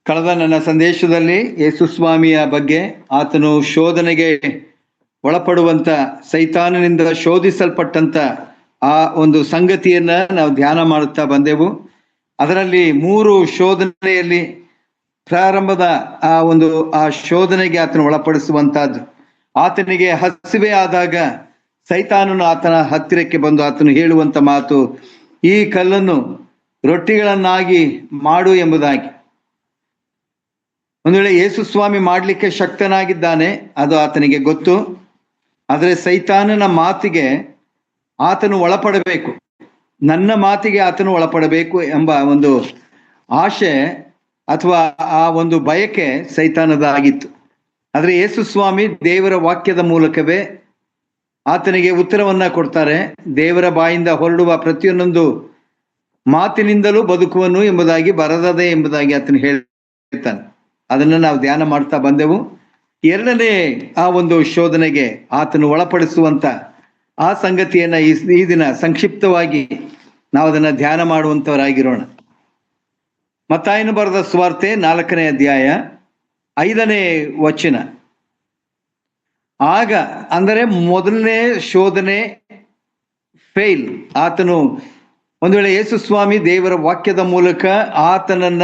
ಕಳೆದ ನನ್ನ ಸಂದೇಶದಲ್ಲಿ ಯೇಸುಸ್ವಾಮಿಯ ಬಗ್ಗೆ ಆತನು ಶೋಧನೆಗೆ ಒಳಪಡುವಂತ ಸೈತಾನನಿಂದ ಶೋಧಿಸಲ್ಪಟ್ಟಂತ ಆ ಒಂದು ಸಂಗತಿಯನ್ನ ನಾವು ಧ್ಯಾನ ಮಾಡುತ್ತಾ ಬಂದೆವು. ಅದರಲ್ಲಿ 3 ಶೋಧನೆಯಲ್ಲಿ ಪ್ರಾರಂಭದ ಆ ಶೋಧನೆಗೆ ಆತನು ಒಳಪಡಿಸುವಂತಹದ್ದು. ಆತನಿಗೆ ಹಸಿವೆ ಆದಾಗ ಸೈತಾನನು ಆತನ ಹತ್ತಿರಕ್ಕೆ ಬಂದು ಆತನು ಹೇಳುವಂತ ಮಾತು, ಈ ಕಲ್ಲನ್ನು ರೊಟ್ಟಿಗಳನ್ನಾಗಿ ಮಾಡು ಎಂಬುದಾಗಿ. ಒಂದು ವೇಳೆ ಯೇಸುಸ್ವಾಮಿ ಮಾಡಲಿಕ್ಕೆ ಶಕ್ತನಾಗಿದ್ದಾನೆ, ಅದು ಆತನಿಗೆ ಗೊತ್ತು. ಆದರೆ ಸೈತಾನನ ಮಾತಿಗೆ ಆತನು ಒಳಪಡಬೇಕು, ನನ್ನ ಮಾತಿಗೆ ಆತನು ಒಳಪಡಬೇಕು ಎಂಬ ಒಂದು ಆಶೆ ಅಥವಾ ಆ ಒಂದು ಬಯಕೆ ಸೈತಾನದಾಗಿತ್ತು. ಆದರೆ ಯೇಸುಸ್ವಾಮಿ ದೇವರ ವಾಕ್ಯದ ಮೂಲಕವೇ ಆತನಿಗೆ ಉತ್ತರವನ್ನ ಕೊಡ್ತಾರೆ. ದೇವರ ಬಾಯಿಂದ ಹೊರಡುವ ಪ್ರತಿಯೊಂದೊಂದು ಮಾತಿನಿಂದಲೂ ಬದುಕುವನು ಎಂಬುದಾಗಿ ಬರೆದದೆ ಎಂಬುದಾಗಿ ಆತನು ಹೇಳ್ತಾನೆ. ಅದನ್ನು ನಾವು ಧ್ಯಾನ ಮಾಡ್ತಾ ಬಂದೆವು. 2ನೇ ಆ ಒಂದು ಶೋಧನೆಗೆ ಆತನು ಒಳಪಡಿಸುವಂತ ಆ ಸಂಗತಿಯನ್ನ ಈ ದಿನ ಸಂಕ್ಷಿಪ್ತವಾಗಿ ನಾವು ಅದನ್ನ ಧ್ಯಾನ ಮಾಡುವಂತವರಾಗಿರೋಣ. ಮತ್ತಾಯನು ಬರೆದ ಸುವಾರ್ತೆ 4ನೇ ಅಧ್ಯಾಯ 5ನೇ ವಚನ. ಆಗ ಅಂದರೆ ಮೊದಲನೇ ಶೋಧನೆ ಫೇಲ್. ಆತನು ಒಂದು ವೇಳೆ ಯೇಸುಸ್ವಾಮಿ ದೇವರ ವಾಕ್ಯದ ಮೂಲಕ ಆತನನ್ನ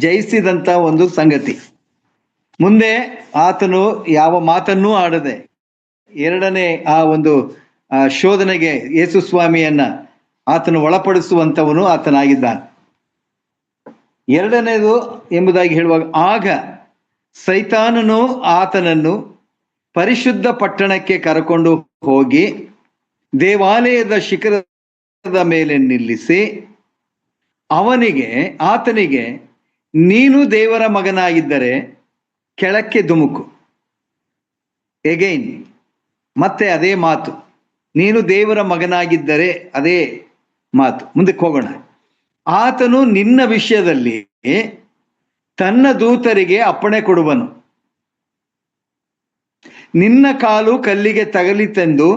ಜಯಿಸಿದಂತ ಒಂದು ಸಂಗತಿ. ಮುಂದೆ ಆತನು ಯಾವ ಮಾತನ್ನೂ ಆಡದೆ 2ನೇ ಆ ಒಂದು ಶೋಧನೆಗೆ ಯೇಸುಸ್ವಾಮಿಯನ್ನ ಆತನು ಒಳಪಡಿಸುವಂತವನು ಆತನಾಗಿದ್ದಾನೆ. 2ನೇದು ಎಂಬುದಾಗಿ ಹೇಳುವಾಗ, ಆಗ ಸೈತಾನನು ಆತನನ್ನು ಪರಿಶುದ್ಧ ಪಟ್ಟಣಕ್ಕೆ ಕರಕೊಂಡು ಹೋಗಿ ದೇವಾಲಯದ ಶಿಖರದ ಮೇಲೆ ನಿಲ್ಲಿಸಿ ಆತನಿಗೆ ನೀನು ದೇವರ ಮಗನಾಗಿದ್ದರೆ ಕೆಳಕ್ಕೆ ಧುಮುಕು. ಎಗೈನ್ ಮತ್ತೆ ಅದೇ ಮಾತು, ನೀನು ದೇವರ ಮಗನಾಗಿದ್ದರೆ ಅದೇ ಮಾತು. ಮುಂದಕ್ಕೆ ಹೋಗೋಣ. ಆತನು ನಿನ್ನ ವಿಷಯದಲ್ಲಿ ತನ್ನ ದೂತರಿಗೆ ಅಪ್ಪಣೆ ಕೊಡುವನು, ನಿನ್ನ ಕಾಲು ಕಲ್ಲಿಗೆ ತಗಲಿತೆಂದು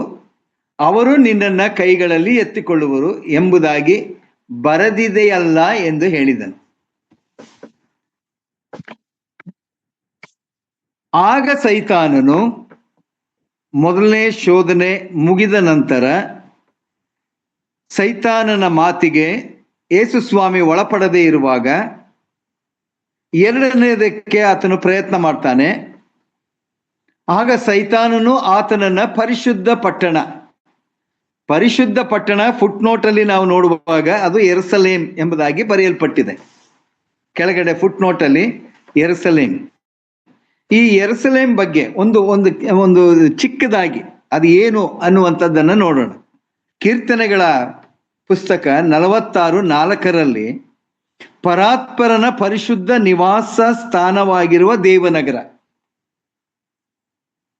ಅವರು ನಿನ್ನನ್ನ ಕೈಗಳಲ್ಲಿ ಎತ್ತಿಕೊಳ್ಳುವರು ಎಂಬುದಾಗಿ ಬರೆದಿದೆಯಲ್ಲ ಎಂದು ಹೇಳಿದನು. ಆಗ ಸೈತಾನನು ಮೊದಲನೇ ಶೋಧನೆ ಮುಗಿದ ನಂತರ ಸೈತಾನನ ಮಾತಿಗೆ ಯೇಸುಸ್ವಾಮಿ ಒಳಪಡದೇ ಇರುವಾಗ 2ನೇದಕ್ಕೆ ಆತನು ಪ್ರಯತ್ನ ಮಾಡ್ತಾನೆ. ಆಗ ಸೈತಾನನು ಆತನನ್ನ ಪರಿಶುದ್ಧ ಪಟ್ಟಣ ಫುಟ್ನೋಟಲ್ಲಿ ನಾವು ನೋಡುವಾಗ ಅದು ಯೆರೂಸಲೇಮ್ ಎಂಬುದಾಗಿ ಬರೆಯಲ್ಪಟ್ಟಿದೆ. ಕೆಳಗಡೆ ಫುಟ್ನೋಟಲ್ಲಿ ಯೆರೂಸಲೇಮ್. ಈ ಯೆರೂಸಲೇಮ್ ಬಗ್ಗೆ ಒಂದು ಒಂದು ಒಂದು ಚಿಕ್ಕದಾಗಿ ಅದು ಏನು ಅನ್ನುವಂಥದ್ದನ್ನು ನೋಡೋಣ. ಕೀರ್ತನೆಗಳ ಪುಸ್ತಕ 46:4 ಪರಾತ್ಪರನ ಪರಿಶುದ್ಧ ನಿವಾಸ ಸ್ಥಾನವಾಗಿರುವ ದೇವನಗರ.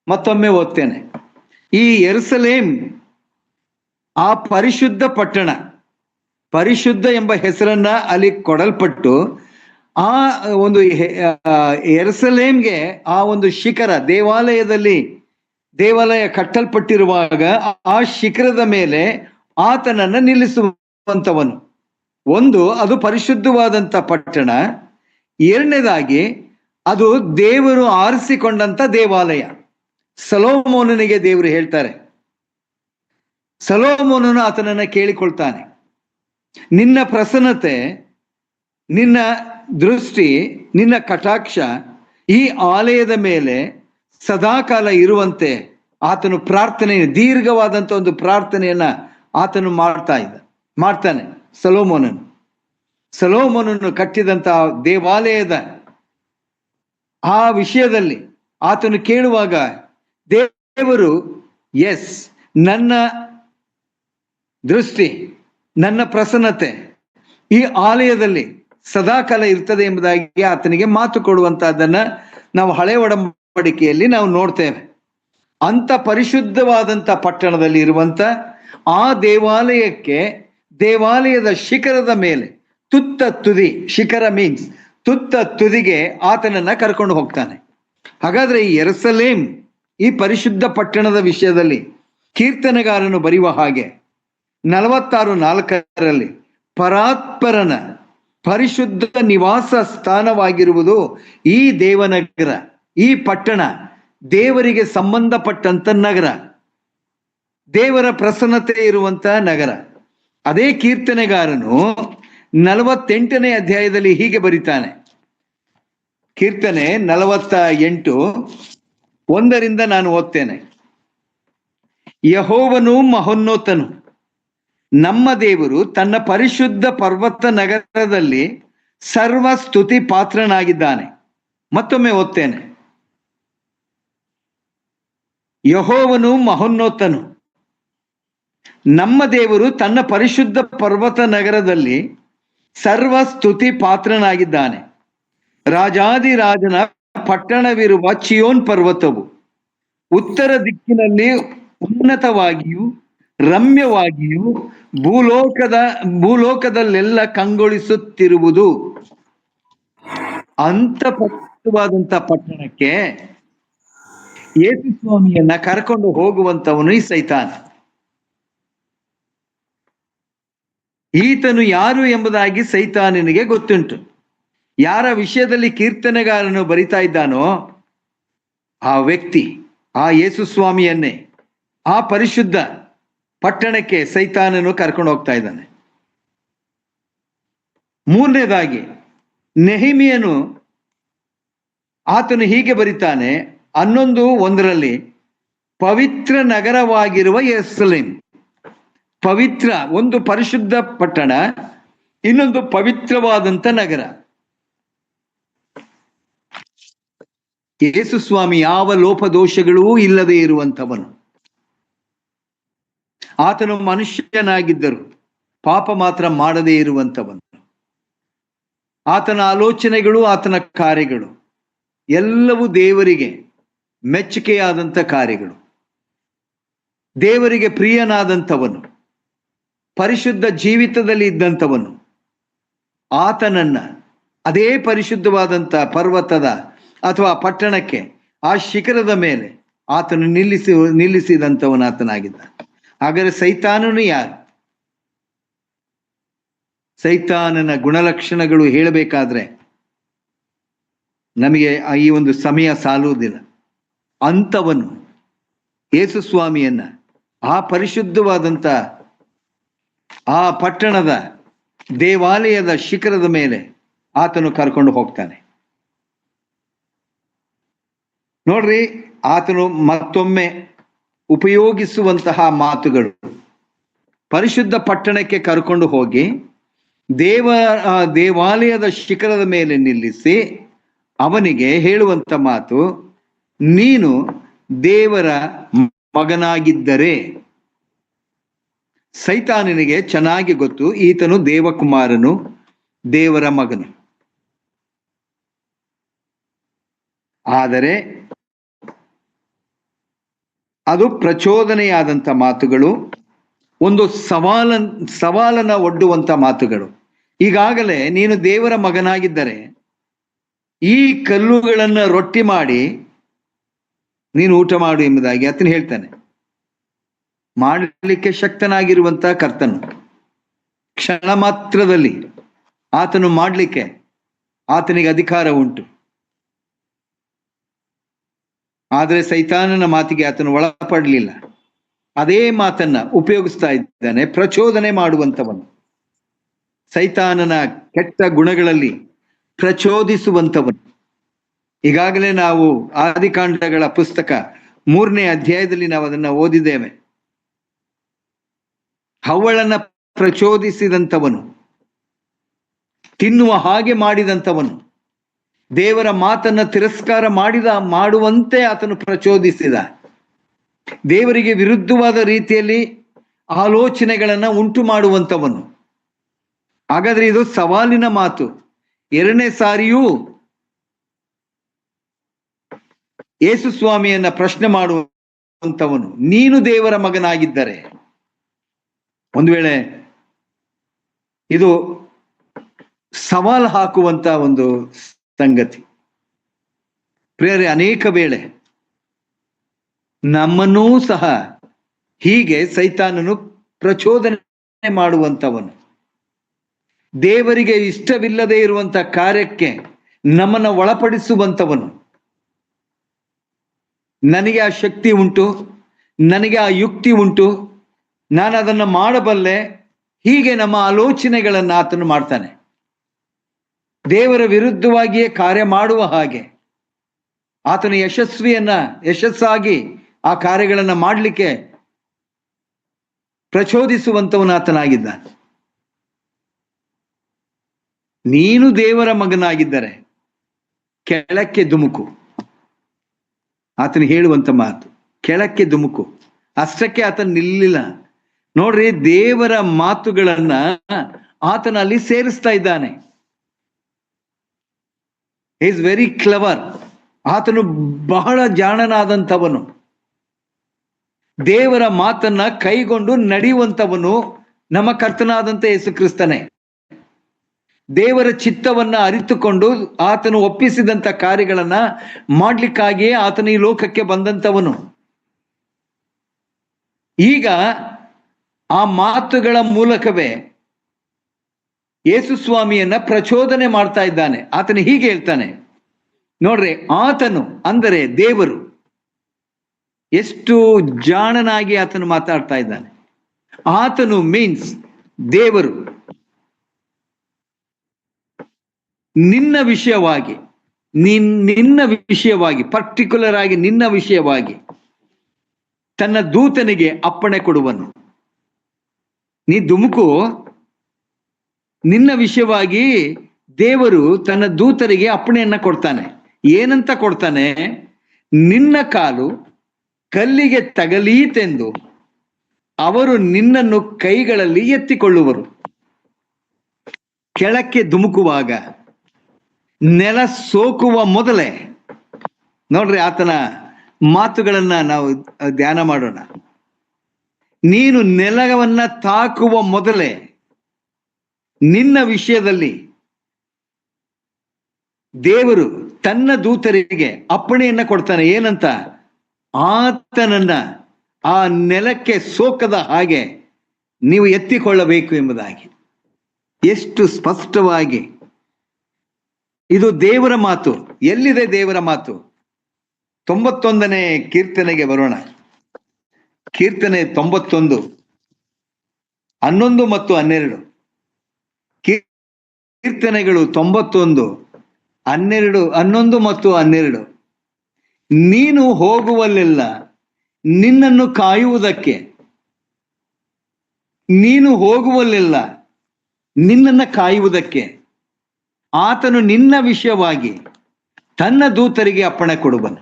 ಮತ್ತೊಮ್ಮೆ ಓದ್ತೇನೆ. ಈ ಯೆರೂಸಲೇಮ್ ಆ ಪರಿಶುದ್ಧ ಪಟ್ಟಣ, ಪರಿಶುದ್ಧ ಎಂಬ ಹೆಸರನ್ನ ಅಲ್ಲಿ ಕೊಡಲ್ಪಟ್ಟು ಆ ಒಂದು ಯೆರೂಸಲೇಮ್ಗೆ ಆ ಒಂದು ಶಿಖರ, ದೇವಾಲಯ ಕಟ್ಟಲ್ಪಟ್ಟಿರುವಾಗ ಆ ಶಿಖರದ ಮೇಲೆ ಆತನನ್ನ ನಿಲ್ಲಿಸುವಂತವನು. ಒಂದು, ಅದು ಪರಿಶುದ್ಧವಾದಂತ ಪಟ್ಟಣ. 2ನೇದಾಗಿ ಅದು ದೇವರು ಆರಿಸಿಕೊಂಡಂತ ದೇವಾಲಯ. ಸೊಲೊಮೋನನಿಗೆ ದೇವರು ಹೇಳ್ತಾರೆ, ಸೊಲೊಮೋನನು ಆತನನ್ನ ಕೇಳಿಕೊಳ್ತಾನೆ, ನಿನ್ನ ಪ್ರಸನ್ನತೆ, ನಿನ್ನ ದೃಷ್ಟಿ, ನಿನ್ನ ಕಟಾಕ್ಷ ಈ ಆಲಯದ ಮೇಲೆ ಸದಾಕಾಲ ಇರುವಂತೆ ಆತನು ದೀರ್ಘವಾದಂತ ಒಂದು ಪ್ರಾರ್ಥನೆಯನ್ನ ಆತನು ಮಾಡ್ತಾನೆ. ಸೊಲೊಮೋನನು ಕಟ್ಟಿದಂತ ದೇವಾಲಯದ ಆ ವಿಷಯದಲ್ಲಿ ಆತನು ಕೇಳುವಾಗ ದೇವರು ನನ್ನ ದೃಷ್ಟಿ, ನನ್ನ ಪ್ರಸನ್ನತೆ ಈ ಆಲಯದಲ್ಲಿ ಸದಾಕಾಲ ಇರ್ತದೆ ಎಂಬುದಾಗಿ ಆತನಿಗೆ ಮಾತು ಕೊಡುವಂತಹದ್ದನ್ನ ನಾವು ಹಳೆ ಒಡಂಬಡಿಕೆಯಲ್ಲಿ ನಾವು ನೋಡ್ತೇವೆ. ಅಂತ ಪರಿಶುದ್ಧವಾದಂತ ಪಟ್ಟಣದಲ್ಲಿ ಇರುವಂತ ಆ ದೇವಾಲಯದ ಶಿಖರದ ಮೇಲೆ ಶಿಖರ ಮೀನ್ಸ್ ತುತ್ತ ತುದಿಗೆ ಆತನನ್ನ ಕರ್ಕೊಂಡು ಹೋಗ್ತಾನೆ. ಹಾಗಾದ್ರೆ ಈ ಯೆರೂಸಲೇಮ್, ಈ ಪರಿಶುದ್ಧ ಪಟ್ಟಣದ ವಿಷಯದಲ್ಲಿ ಕೀರ್ತನೆಗಾರನು ಬರೆಯುವ ಹಾಗೆ 46:4 ಪರಾತ್ಪರನ ಪರಿಶುದ್ಧ ನಿವಾಸ ಸ್ಥಾನವಾಗಿರುವುದು ಈ ದೇವನಗರ, ಈ ಪಟ್ಟಣ ದೇವರಿಗೆ ಸಂಬಂಧಪಟ್ಟಂತ ನಗರ, ದೇವರ ಪ್ರಸನ್ನತೆ ಇರುವಂತ ನಗರ. ಅದೇ ಕೀರ್ತನೆಗಾರನು 48ನೇ ಅಧ್ಯಾಯದಲ್ಲಿ ಹೀಗೆ ಬರೀತಾನೆ. ಕೀರ್ತನೆ 48 1ರಿಂದ ನಾನು ಓದ್ತೇನೆ. ಯೆಹೋವನು ಮಹೋನ್ನತನು, ನಮ್ಮ ದೇವರು ತನ್ನ ಪರಿಶುದ್ಧ ಪರ್ವತ ನಗರದಲ್ಲಿ ಸರ್ವ ಸ್ತುತಿ ಪಾತ್ರನಾಗಿದ್ದಾನೆ. ಮತ್ತೊಮ್ಮೆ ಓದ್ತೇನೆ. ಯೆಹೋವನು ಮಹೋನ್ನತನು, ನಮ್ಮ ದೇವರು ತನ್ನ ಪರಿಶುದ್ಧ ಪರ್ವತ ನಗರದಲ್ಲಿ ಸರ್ವ ಸ್ತುತಿ ಪಾತ್ರನಾಗಿದ್ದಾನೆ. ರಾಜಾದಿರಾಜನ ಪಟ್ಟಣವಿರುವ ಚಿಯೋನ್ ಪರ್ವತವು ಉತ್ತರ ದಿಕ್ಕಿನಲ್ಲಿ ಉನ್ನತವಾಗಿಯೂ ರಮ್ಯವಾಗಿಯೂ ಭೂಲೋಕದಲ್ಲೆಲ್ಲ ಕಂಗೊಳಿಸುತ್ತಿರುವುದು. ಅಂತ ಪವಿತ್ರವಾದಂತ ಪಟ್ಟಣಕ್ಕೆ ಯೇಸು ಸ್ವಾಮಿಯನ್ನ ಕರ್ಕೊಂಡು ಹೋಗುವಂತವನು ಈ ಸೈತಾನ. ಈತನು ಯಾರು ಎಂಬುದಾಗಿ ಸೈತಾನನಿಗೆ ಗೊತ್ತುಂಟು. ಯಾರ ವಿಷಯದಲ್ಲಿ ಕೀರ್ತನೆಗಾರನು ಬರಿತಾ ಇದ್ದಾನೋ ಆ ವ್ಯಕ್ತಿ, ಆ ಯೇಸು ಸ್ವಾಮಿಯನ್ನೇ ಆ ಪರಿಶುದ್ಧ ಪಟ್ಟಣಕ್ಕೆ ಸೈತಾನನು ಕರ್ಕೊಂಡು ಹೋಗ್ತಾ ಇದ್ದಾನೆ. ಮೂರನೇದಾಗಿ ನೆಹೆಮೀಯನು ಆತನು ಹೀಗೆ ಬರಿತಾನೆ 11:1 ಪವಿತ್ರ ನಗರವಾಗಿರುವ ಯೆರೂಸಲೇಮ್. ಪವಿತ್ರ, ಒಂದು ಪರಿಶುದ್ಧ ಪಟ್ಟಣ, ಇನ್ನೊಂದು ಪವಿತ್ರವಾದಂತ ನಗರ. ಯೇಸು ಸ್ವಾಮಿ ಯಾವ ಲೋಪದೋಷಗಳೂ ಇಲ್ಲದೆ ಇರುವಂತವನು. ಆತನು ಮನುಷ್ಯನಾಗಿದ್ದರು ಪಾಪ ಮಾತ್ರ ಮಾಡದೇ ಇರುವಂತವನು. ಆತನ ಆಲೋಚನೆಗಳು, ಆತನ ಕಾರ್ಯಗಳು ಎಲ್ಲವೂ ದೇವರಿಗೆ ಮೆಚ್ಚುಗೆಯಾದಂಥ ಕಾರ್ಯಗಳು. ದೇವರಿಗೆ ಪ್ರಿಯನಾದಂಥವನು, ಪರಿಶುದ್ಧ ಜೀವಿತದಲ್ಲಿ ಇದ್ದಂಥವನು. ಆತನನ್ನ ಅದೇ ಪರಿಶುದ್ಧವಾದಂಥ ಪರ್ವತದ ಅಥವಾ ಪಟ್ಟಣಕ್ಕೆ, ಆ ಶಿಖರದ ಮೇಲೆ ಆತನು ನಿಲ್ಲಿಸಿದಂಥವನು ಆತನಾಗಿದ್ದ. ಹಾಗಾದರೆ ಸೈತಾನನು ಯಾರು? ಸೈತಾನನ ಗುಣಲಕ್ಷಣಗಳು ಹೇಳಬೇಕಾದ್ರೆ ನಮಗೆ ಈ ಒಂದು ಸಮಯ ಸಾಲುವುದಿಲ್ಲ. ಅಂಥವನು ಯೇಸು ಸ್ವಾಮಿಯನ್ನ ಆ ಪರಿಶುದ್ಧವಾದಂಥ ಆ ಪಟ್ಟಣದ ದೇವಾಲಯದ ಶಿಖರದ ಮೇಲೆ ಆತನು ಕರ್ಕೊಂಡು ಹೋಗ್ತಾನೆ. ನೋಡ್ರಿ, ಆತನು ಮತ್ತೊಮ್ಮೆ ಉಪಯೋಗಿಸುವಂತಹ ಮಾತುಗಳು, ಪರಿಶುದ್ಧ ಪಟ್ಟಣಕ್ಕೆ ಕರ್ಕೊಂಡು ಹೋಗಿ ದೇವಾಲಯದ ಶಿಖರದ ಮೇಲೆ ನಿಲ್ಲಿಸಿ ಅವನಿಗೆ ಹೇಳುವಂತ ಮಾತು, ನೀನು ದೇವರ ಮಗನಾಗಿದ್ದರೆ. ಸೈತಾನನಿಗೆ ಚೆನ್ನಾಗಿ ಗೊತ್ತು ಈತನು ದೇವಕುಮಾರನು, ದೇವರ ಮಗನು. ಆದರೆ ಅದು ಪ್ರಚೋದನೆಯಾದಂಥ ಮಾತುಗಳು, ಒಂದು ಸವಾಲನ್ನ ಒಡ್ಡುವಂತ ಮಾತುಗಳು. ಈಗಾಗಲೇ ನೀನು ದೇವರ ಮಗನಾಗಿದ್ದರೆ ಈ ಕಲ್ಲುಗಳನ್ನ ರೊಟ್ಟಿ ಮಾಡಿ ನೀನು ಊಟ ಮಾಡು ಎಂಬುದಾಗಿ ಆತನು ಹೇಳ್ತಾನೆ. ಮಾಡಲಿಕ್ಕೆ ಶಕ್ತನಾಗಿರುವಂತ ಕರ್ತನು, ಕ್ಷಣ ಮಾತ್ರದಲ್ಲಿ ಆತನು ಮಾಡಲಿಕ್ಕೆ ಆತನಿಗೆ ಅಧಿಕಾರ ಉಂಟು. ಆದರೆ ಸೈತಾನನ ಮಾತಿಗೆ ಆತನು ಒಳಪಡಲಿಲ್ಲ. ಅದೇ ಮಾತನ್ನ ಉಪಯೋಗಿಸ್ತಾ ಇದ್ದಾನೆ, ಪ್ರಚೋದನೆ ಮಾಡುವಂತವನು. ಸೈತಾನನ ಕೆಟ್ಟ ಗುಣಗಳಲ್ಲಿ ಪ್ರಚೋದಿಸುವಂತವನು. ಈಗಾಗಲೇ ನಾವು ಆದಿಕಾಂಡಗಳ ಪುಸ್ತಕ 3ನೇ ಅಧ್ಯಾಯದಲ್ಲಿ ನಾವು ಅದನ್ನ ಓದಿದ್ದೇವೆ. ಹವ್ವಳನ್ನ ಪ್ರಚೋದಿಸಿದಂಥವನು, ತಿನ್ನುವ ಹಾಗೆ ಮಾಡಿದಂಥವನು, ದೇವರ ಮಾತನ್ನ ತಿರಸ್ಕಾರ ಮಾಡುವಂತೆ ಆತನು ಪ್ರಚೋದಿಸಿದ, ದೇವರಿಗೆ ವಿರುದ್ಧವಾದ ರೀತಿಯಲ್ಲಿ ಆಲೋಚನೆಗಳನ್ನ ಉಂಟು ಮಾಡುವಂಥವನು. ಹಾಗಾದ್ರೆ ಇದು ಸವಾಲಿನ ಮಾತು. 2ನೇ ಸಾರಿಯೂ ಯೇಸು ಸ್ವಾಮಿಯನ್ನ ಪ್ರಶ್ನೆ ಮಾಡುವಂಥವನು, ನೀನು ದೇವರ ಮಗನಾಗಿದ್ದರೆ. ಒಂದು ವೇಳೆ ಇದು ಸವಾಲು ಹಾಕುವಂತ ಒಂದು ಸಂಗತಿ. ಪ್ರಿಯರೇ, ಅನೇಕ ವೇಳೆ ನಮ್ಮನ್ನೂ ಸಹ ಹೀಗೆ ಸೈತಾನನು ಪ್ರಚೋದನೆ ಮಾಡುವಂತವನು. ದೇವರಿಗೆ ಇಷ್ಟವಿಲ್ಲದೆ ಇರುವಂತ ಕಾರ್ಯಕ್ಕೆ ನಮ್ಮನ್ನ ಒಳಪಡಿಸುವಂತವನು. ನನಗೆ ಆ ಶಕ್ತಿ ಉಂಟು, ನನಗೆ ಆ ಯುಕ್ತಿ ಉಂಟು, ನಾನು ಅದನ್ನು ಮಾಡಬಲ್ಲೆ, ಹೀಗೆ ನಮ್ಮ ಆಲೋಚನೆಗಳನ್ನು ಆತನು ಮಾಡ್ತಾನೆ. ದೇವರ ವಿರುದ್ಧವಾಗಿಯೇ ಕಾರ್ಯ ಮಾಡುವ ಹಾಗೆ ಆತನು ಯಶಸ್ಸಾಗಿ ಆ ಕಾರ್ಯಗಳನ್ನು ಮಾಡಲಿಕ್ಕೆ ಪ್ರಚೋದಿಸುವಂತವನು ಆತನಾಗಿದ್ದಾನೆ. ನೀನು ದೇವರ ಮಗನಾಗಿದ್ದರೆ ಕೆಳಕ್ಕೆ ಧುಮುಕು. ಆತನು ಹೇಳುವಂತ ಮಾತು, ಕೆಳಕ್ಕೆ ಧುಮುಕು. ಅಷ್ಟಕ್ಕೆ ಆತನು ನಿಲ್ಲಿಲ್ಲ. ನೋಡ್ರಿ, ದೇವರ ಮಾತುಗಳನ್ನ ಆತನ ಅಲ್ಲಿ ಸೇರಿಸ್ತಾ ಇದ್ದಾನೆ. Is very clever. ಆತನು ಬಹಳ ಜಾಣನಾದಂಥವನು. ದೇವರ ಮಾತನ್ನ ಕೈಗೊಂಡು ನಡೆಯುವಂಥವನು ನಮ್ಮ ಕರ್ತನಾದಂಥ ಯೇಸು ಕ್ರಿಸ್ತನೇ. ದೇವರ ಚಿತ್ತವನ್ನ ಅರಿತುಕೊಂಡು ಆತನು ಒಪ್ಪಿಸಿದಂತ ಕಾರ್ಯಗಳನ್ನ ಮಾಡ್ಲಿಕ್ಕಾಗಿಯೇ ಆತನು ಈ ಲೋಕಕ್ಕೆ ಬಂದಂಥವನು. ಈಗ ಆ ಮಾತುಗಳ ಮೂಲಕವೇ ಯೇಸು ಸ್ವಾಮಿಯನ್ನ ಪ್ರಚೋದನೆ ಮಾಡ್ತಾ ಇದ್ದಾನೆ. ಆತನು ಹೀಗೆ ಹೇಳ್ತಾನೆ, ನೋಡ್ರಿ, ಆತನು ಅಂದರೆ ದೇವರು ಎಷ್ಟು ಜಾಣನಾಗಿ ಆತನು ಮಾತಾಡ್ತಾ ಇದ್ದಾನೆ. ಆತನು ಮೀನ್ಸ್ ದೇವರು ನಿನ್ನ ವಿಷಯವಾಗಿ, ನಿನ್ನ ವಿಷಯವಾಗಿ, ಪರ್ಟಿಕ್ಯುಲರ್ ಆಗಿ ನಿನ್ನ ವಿಷಯವಾಗಿ ತನ್ನ ದೂತನಿಗೆ ಅಪ್ಪಣೆ ಕೊಡುವನು. ನೀ ಧುಮುಕು. ನಿನ್ನ ವಿಷಯವಾಗಿ ದೇವರು ತನ್ನ ದೂತರಿಗೆ ಅಪ್ಪಣೆಯನ್ನ ಕೊಡ್ತಾನೆ. ಏನಂತ ಕೊಡ್ತಾನೆ? ನಿನ್ನ ಕಾಲು ಕಲ್ಲಿಗೆ ತಗಲೀತೆಂದು ಅವರು ನಿನ್ನನ್ನು ಕೈಗಳಲ್ಲಿ ಎತ್ತಿಕೊಳ್ಳುವರು. ಕೆಳಕ್ಕೆ ಧುಮುಕುವಾಗ, ನೆಲ ಸೋಕುವ ಮೊದಲೇ, ನೋಡ್ರಿ, ಆತನ ಮಾತುಗಳನ್ನ ನಾವು ಧ್ಯಾನ ಮಾಡೋಣ. ನೀನು ನೆಲವನ್ನ ತಾಕುವ ಮೊದಲೇ ನಿನ್ನ ವಿಷಯದಲ್ಲಿ ದೇವರು ತನ್ನ ದೂತರಿಗೆ ಅಪ್ಪಣೆಯನ್ನ ಕೊಡ್ತಾನೆ. ಏನಂತ? ಆತನನ್ನ ಆ ನೆಲಕ್ಕೆ ಸೋಕದ ಹಾಗೆ ನೀವು ಎತ್ತಿಕೊಳ್ಳಬೇಕು ಎಂಬುದಾಗಿ. ಎಷ್ಟು ಸ್ಪಷ್ಟವಾಗಿ ಇದು ದೇವರ ಮಾತು. ಎಲ್ಲಿದೆ ದೇವರ ಮಾತು? 91ನೇ ಕೀರ್ತನೆಗೆ ಬರೋಣ. ಕೀರ್ತನೆ 91, 11 ಮತ್ತು 12. ಕೀರ್ತನೆಗಳು 91, 12, 11 ಮತ್ತು 12. ನೀನು ಹೋಗುವಲ್ಲೆಲ್ಲ ನಿನ್ನನ್ನು ಕಾಯುವುದಕ್ಕೆ, ನೀನು ಹೋಗುವಲ್ಲೆಲ್ಲ ನಿನ್ನನ್ನು ಕಾಯುವುದಕ್ಕೆ ಆತನು ನಿನ್ನ ವಿಷಯವಾಗಿ ತನ್ನ ದೂತರಿಗೆ ಅಪ್ಪಣೆ ಕೊಡುವನು.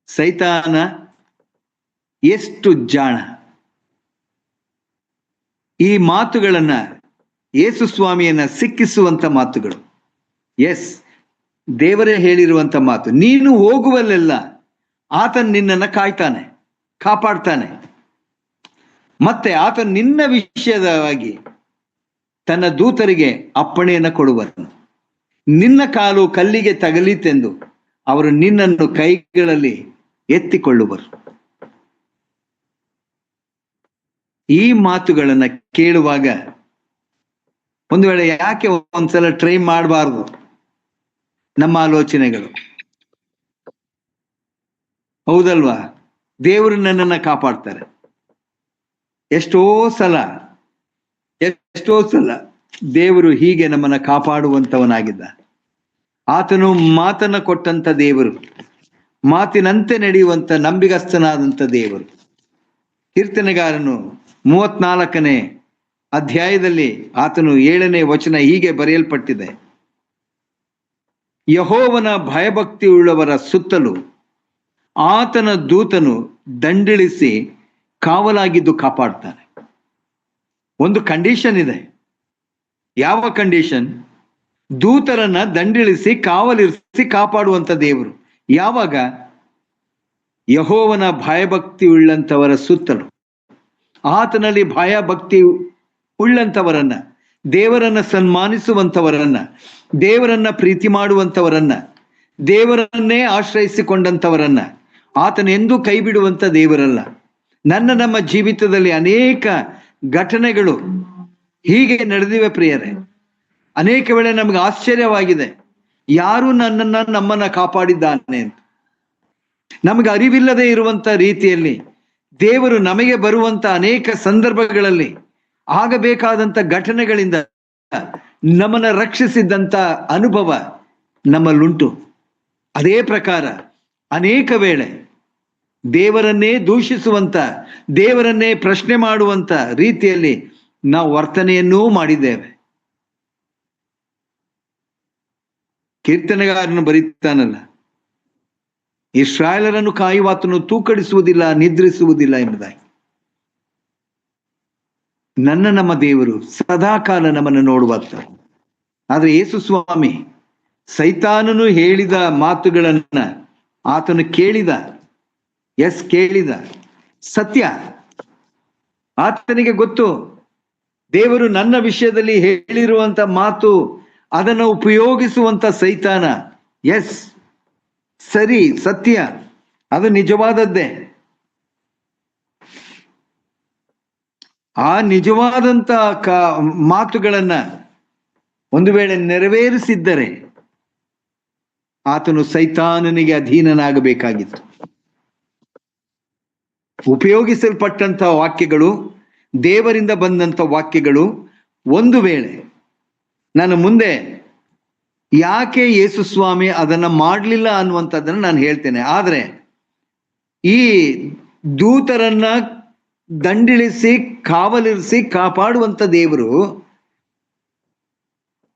ಸೈತಾನ ಎಷ್ಟು ಜಾಣ! ಈ ಮಾತುಗಳನ್ನ ಯೇಸು ಸ್ವಾಮಿಯನ್ನ ಸಿಕ್ಕಿಸುವಂತ ಮಾತುಗಳು. ಎಸ್, ದೇವರೇ ಹೇಳಿರುವಂತ ಮಾತು. ನೀನು ಹೋಗುವಲ್ಲೆಲ್ಲ ಆತನು ನಿನ್ನನ್ನು ಕಾಯ್ತಾನೆ, ಕಾಪಾಡ್ತಾನೆ. ಮತ್ತೆ ಆತನು ನಿನ್ನ ವಿಷಯವಾಗಿ ತನ್ನ ದೂತರಿಗೆ ಅಪ್ಪಣೆಯನ್ನು ಕೊಡುವನು. ನಿನ್ನ ಕಾಲು ಕಲ್ಲಿಗೆ ತಗಲಿತೆಂದು ಅವರು ನಿನ್ನನ್ನು ಕೈಗಳಲ್ಲಿ ಎತ್ತಿಕೊಳ್ಳುವರು. ಈ ಮಾತುಗಳನ್ನ ಕೇಳುವಾಗ ಒಂದು ವೇಳೆ ಯಾಕೆ ಒಂದ್ಸಲ ಟ್ರೈ ಮಾಡಬಾರ್ದು ನಮ್ಮ ಆಲೋಚನೆಗಳು? ಹೌದಲ್ವಾ? ದೇವರು ನನ್ನನ್ನ ಕಾಪಾಡ್ತಾರೆ. ಎಷ್ಟೋ ಸಲ ದೇವರು ಹೀಗೆ ನಮ್ಮನ್ನ ಕಾಪಾಡುವಂತವನಾಗಿದ್ದ. ಆತನು ಮಾತನ್ನ ಕೊಟ್ಟಂತ ದೇವರು, ಮಾತಿನಂತೆ ನಡೆಯುವಂತ ನಂಬಿಗಸ್ತನಾದಂತ ದೇವರು. ಕೀರ್ತನೆಗಾರನು 34ನೇ ಅಧ್ಯಾಯದಲ್ಲಿ ಆತನು 7ನೇ ವಚನ ಹೀಗೆ ಬರೆಯಲ್ಪಟ್ಟಿದೆ: ಯೆಹೋವನ ಭಯಭಕ್ತಿ ಉಳ್ಳವರ ಸುತ್ತಲೂ ಆತನ ದೂತನು ದಂಡಿಳಿಸಿ ಕಾವಲಾಗಿದ್ದು ಕಾಪಾಡ್ತಾನೆ. ಒಂದು ಕಂಡೀಷನ್ ಇದೆ. ಯಾವ ಕಂಡೀಷನ್? ದೂತರನ್ನ ದಂಡಿಳಿಸಿ ಕಾವಲಿರಿಸಿ ಕಾಪಾಡುವಂತ ದೇವರು. ಯಾವಾಗ? ಯೆಹೋವನ ಭಯಭಕ್ತಿ ಉಳ್ಳಂತವರ ಸುತ್ತಲೂ, ಆತನಲ್ಲಿ ಭಯಭಕ್ತಿ ಉಳ್ಳಂತವರನ್ನ, ದೇವರನ್ನ ಸನ್ಮಾನಿಸುವಂತವರನ್ನ, ದೇವರನ್ನ ಪ್ರೀತಿ ಮಾಡುವಂತವರನ್ನ, ದೇವರನ್ನೇ ಆಶ್ರಯಿಸಿಕೊಂಡಂತವರನ್ನ ಆತನ ಎಂದೂ ಕೈ ಬಿಡುವಂತ ದೇವರಲ್ಲ. ನಮ್ಮ ಜೀವಿತದಲ್ಲಿ ಅನೇಕ ಘಟನೆಗಳು ಹೀಗೆ ನಡೆದಿವೆ ಪ್ರಿಯರೇ. ಅನೇಕ ವೇಳೆ ನಮಗೆ ಆಶ್ಚರ್ಯವಾಗಿದೆ, ಯಾರು ನಮ್ಮನ್ನ ಕಾಪಾಡಿದ್ದಾನೆ ಅಂತ. ನಮಗೆ ಅರಿವಿಲ್ಲದೆ ಇರುವಂತ ರೀತಿಯಲ್ಲಿ ದೇವರು ನಮಗೆ ಬರುವಂತ ಅನೇಕ ಸಂದರ್ಭಗಳಲ್ಲಿ ಆಗಬೇಕಾದಂತ ಘಟನೆಗಳಿಂದ ನಮ್ಮನ್ನ ರಕ್ಷಿಸಿದ್ದಂತ ಅನುಭವ ನಮ್ಮಲ್ಲುಂಟು. ಅದೇ ಪ್ರಕಾರ ಅನೇಕ ವೇಳೆ ದೇವರನ್ನೇ ದೂಷಿಸುವಂತ, ದೇವರನ್ನೇ ಪ್ರಶ್ನೆ ಮಾಡುವಂತ ರೀತಿಯಲ್ಲಿ ನಾವು ವರ್ತನೆಯನ್ನೂ ಮಾಡಿದ್ದೇವೆ. ಕೀರ್ತನೆಗಾರನು ಬರೀತಾನಲ್ಲ, ಇಸ್ರಾಯೇಲರನ್ನು ಕಾಯುವಾತನು ತೂಕಡಿಸುವುದಿಲ್ಲ, ನಿದ್ರಿಸುವುದಿಲ್ಲ ಎಂಬುದಾಗಿ. ನಮ್ಮ ದೇವರು ಸದಾಕಾಲ ನಮ್ಮನ್ನು ನೋಡುವಾತ. ಆದ್ರೆ ಯೇಸು ಸ್ವಾಮಿ ಸೈತಾನನು ಹೇಳಿದ ಮಾತುಗಳನ್ನ ಆತನು ಕೇಳಿದ. ಕೇಳಿದ. ಸತ್ಯ ಆತನಿಗೆ ಗೊತ್ತು. ದೇವರು ನನ್ನ ವಿಷಯದಲ್ಲಿ ಹೇಳಿರುವಂತ ಮಾತು, ಅದನ್ನು ಉಪಯೋಗಿಸುವಂತ ಸೈತಾನ, ಸರಿ, ಸತ್ಯ, ಅದು ನಿಜವಾದದ್ದೇ. ಆ ನಿಜವಾದಂತ ಮಾತುಗಳನ್ನ ಒಂದು ವೇಳೆ ನೆರವೇರಿಸಿದ್ದರೆ ಆತನು ಸೈತಾನನಿಗೆ ಅಧೀನನಾಗಬೇಕಾಗಿತ್ತು. ಉಪಯೋಗಿಸಲ್ಪಟ್ಟಂತ ವಾಕ್ಯಗಳು, ದೇವರಿಂದ ಬಂದಂತ ವಾಕ್ಯಗಳು, ಒಂದು ವೇಳೆ ನಾನು ಮುಂದೆ ಯಾಕೆ ಯೇಸು ಸ್ವಾಮಿ ಅದನ್ನ ಮಾಡಲಿಲ್ಲ ಅನ್ನುವಂಥದ್ದನ್ನು ನಾನು ಹೇಳ್ತೇನೆ. ಆದ್ರೆ ಈ ದೂತರನ್ನ ದಂಡಿಳಿಸಿ ಕಾವಲಿರಿಸಿ ಕಾಪಾಡುವಂತ ದೇವರು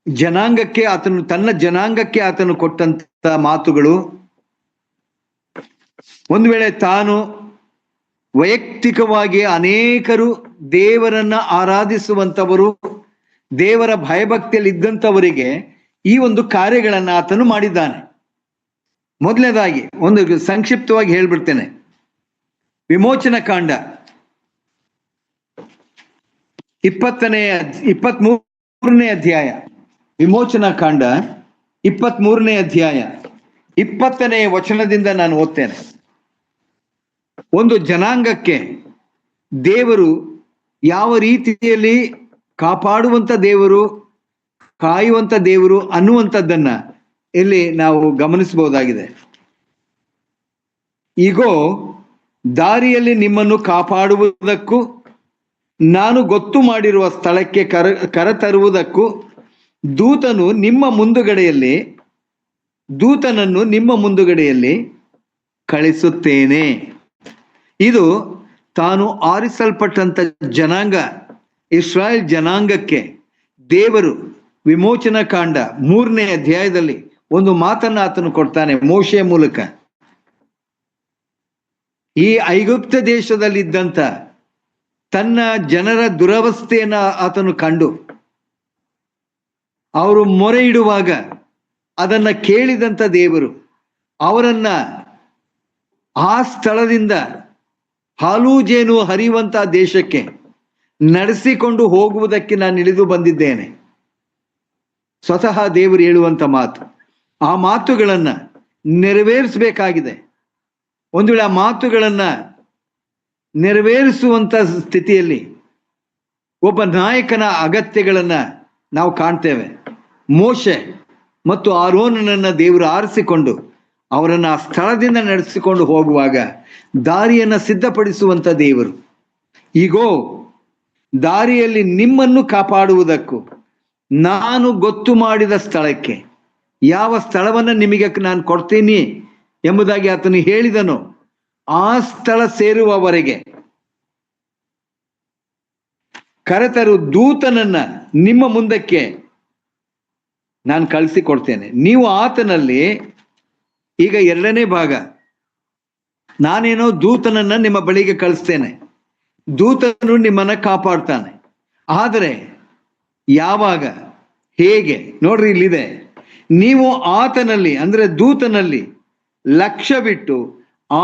ಜನಾಂಗಕ್ಕೆ, ತನ್ನ ಜನಾಂಗಕ್ಕೆ ಆತನು ಕೊಟ್ಟಂತ ಮಾತುಗಳು, ಒಂದು ವೇಳೆ ತಾನು ವೈಯಕ್ತಿಕವಾಗಿ ಅನೇಕರು ದೇವರನ್ನ ಆರಾಧಿಸುವಂತವರು, ದೇವರ ಭಯಭಕ್ತಿಯಲ್ಲಿ ಇದ್ದಂಥವರಿಗೆ ಈ ಒಂದು ಕಾರ್ಯಗಳನ್ನ ಆತನು ಮಾಡಿದ್ದಾನೆ. ಮೊದಲನೇದಾಗಿ ಒಂದು ಸಂಕ್ಷಿಪ್ತವಾಗಿ ಹೇಳ್ಬಿಡ್ತೇನೆ. ವಿಮೋಚನ ಕಾಂಡ 23ನೇ ಅಧ್ಯಾಯ, ವಿಮೋಚನಾ ಕಾಂಡ 23ನೇ ಅಧ್ಯಾಯ 20ನೇ ವಚನದಿಂದ ನಾನು ಓದ್ತೇನೆ. ಒಂದು ಜನಾಂಗಕ್ಕೆ ದೇವರು ಯಾವ ರೀತಿಯಲ್ಲಿ ಕಾಪಾಡುವಂತ ದೇವರು, ಕಾಯುವಂತ ದೇವರು ಅನ್ನುವಂಥದ್ದನ್ನ ಇಲ್ಲಿ ನಾವು ಗಮನಿಸಬಹುದಾಗಿದೆ. ಈಗೋ ದಾರಿಯಲ್ಲಿ ನಿಮ್ಮನ್ನು ಕಾಪಾಡುವುದಕ್ಕೂ ನಾನು ಗೊತ್ತು ಮಾಡಿರುವ ಸ್ಥಳಕ್ಕೆ ಕರತರುವುದಕ್ಕೂ ದೂತನನ್ನು ನಿಮ್ಮ ಮುಂದುಗಡೆಯಲ್ಲಿ ಕಳಿಸುತ್ತೇನೆ. ಇದು ತಾನು ಆರಿಸಲ್ಪಟ್ಟಂತ ಜನಾಂಗ, ಇಸ್ರಾಯೇಲ್ ಜನಾಂಗಕ್ಕೆ ದೇವರು ವಿಮೋಚನಾ ಕಾಂಡ 3ನೇ ಅಧ್ಯಾಯದಲ್ಲಿ ಒಂದು ಮಾತನ್ನ ಆತನು ಕೊಡ್ತಾನೆ ಮೋಶೆಯ ಮೂಲಕ. ಈ ಐಗುಪ್ತ ದೇಶದಲ್ಲಿದ್ದಂತ ತನ್ನ ಜನರ ದುರವಸ್ಥೆಯನ್ನ ಆತನು ಕಂಡು, ಅವರು ಮೊರೆ ಇಡುವಾಗ ಅದನ್ನ ಕೇಳಿದಂತ ದೇವರು ಅವರನ್ನ ಆ ಸ್ಥಳದಿಂದ ಹಾಲು ಜೇನು ಹರಿಯುವಂತ ದೇಶಕ್ಕೆ ನಡೆಸಿಕೊಂಡು ಹೋಗುವುದಕ್ಕೆ ನಾನು ಇಳಿದು ಬಂದಿದ್ದೇನೆ. ಸ್ವತಃ ದೇವರು ಹೇಳುವಂತ ಮಾತು. ಆ ಮಾತುಗಳನ್ನ ನೆರವೇರಿಸಬೇಕಾಗಿದೆ. ಒಂದು ವೇಳೆ ಆ ಮಾತುಗಳನ್ನ ನೆರವೇರಿಸುವಂತ ಸ್ಥಿತಿಯಲ್ಲಿ ಒಬ್ಬ ನಾಯಕನ ಅಗತ್ಯಗಳನ್ನ ನಾವು ಕಾಣ್ತೇವೆ. ಮೋಶೆ ಮತ್ತು ಆರೋನನನ್ನ ದೇವರು ಆರಿಸಿಕೊಂಡು ಅವರನ್ನ ಆ ಸ್ಥಳದಿಂದ ನಡೆಸಿಕೊಂಡು ಹೋಗುವಾಗ ದಾರಿಯನ್ನ ಸಿದ್ಧಪಡಿಸುವಂತ ದೇವರು. ಈಗೋ ದಾರಿಯಲ್ಲಿ ನಿಮ್ಮನ್ನು ಕಾಪಾಡುವುದಕ್ಕೂ ನಾನು ಗೊತ್ತು ಮಾಡಿದ ಸ್ಥಳಕ್ಕೆ, ಯಾವ ಸ್ಥಳವನ್ನ ನಿಮಗೆ ನಾನು ಕೊಡ್ತೀನಿ ಎಂಬುದಾಗಿ ಆತನು ಹೇಳಿದನು, ಆ ಸ್ಥಳ ಸೇರುವವರೆಗೆ ಕರೆತರು ದೂತನನ್ನ ನಿಮ್ಮ ಮುಂದಕ್ಕೆ ನಾನು ಕಳಿಸಿಕೊಡ್ತೇನೆ. ನೀವು ಆತನಲ್ಲಿ, ಈಗ 2ನೇ ಭಾಗ, ನಾನೇನೋ ದೂತನನ್ನ ನಿಮ್ಮ ಬಳಿಗೆ ಕಳಿಸ್ತೇನೆ, ದೂತನು ನಿಮ್ಮನ್ನ ಕಾಪಾಡ್ತಾನೆ. ಆದರೆ ಯಾವಾಗ, ಹೇಗೆ ನೋಡ್ರಿ, ಇಲ್ಲಿದೆ, ನೀವು ಆತನಲ್ಲಿ ಅಂದ್ರೆ ದೂತನಲ್ಲಿ ಲಕ್ಷ್ಯವಿಟ್ಟು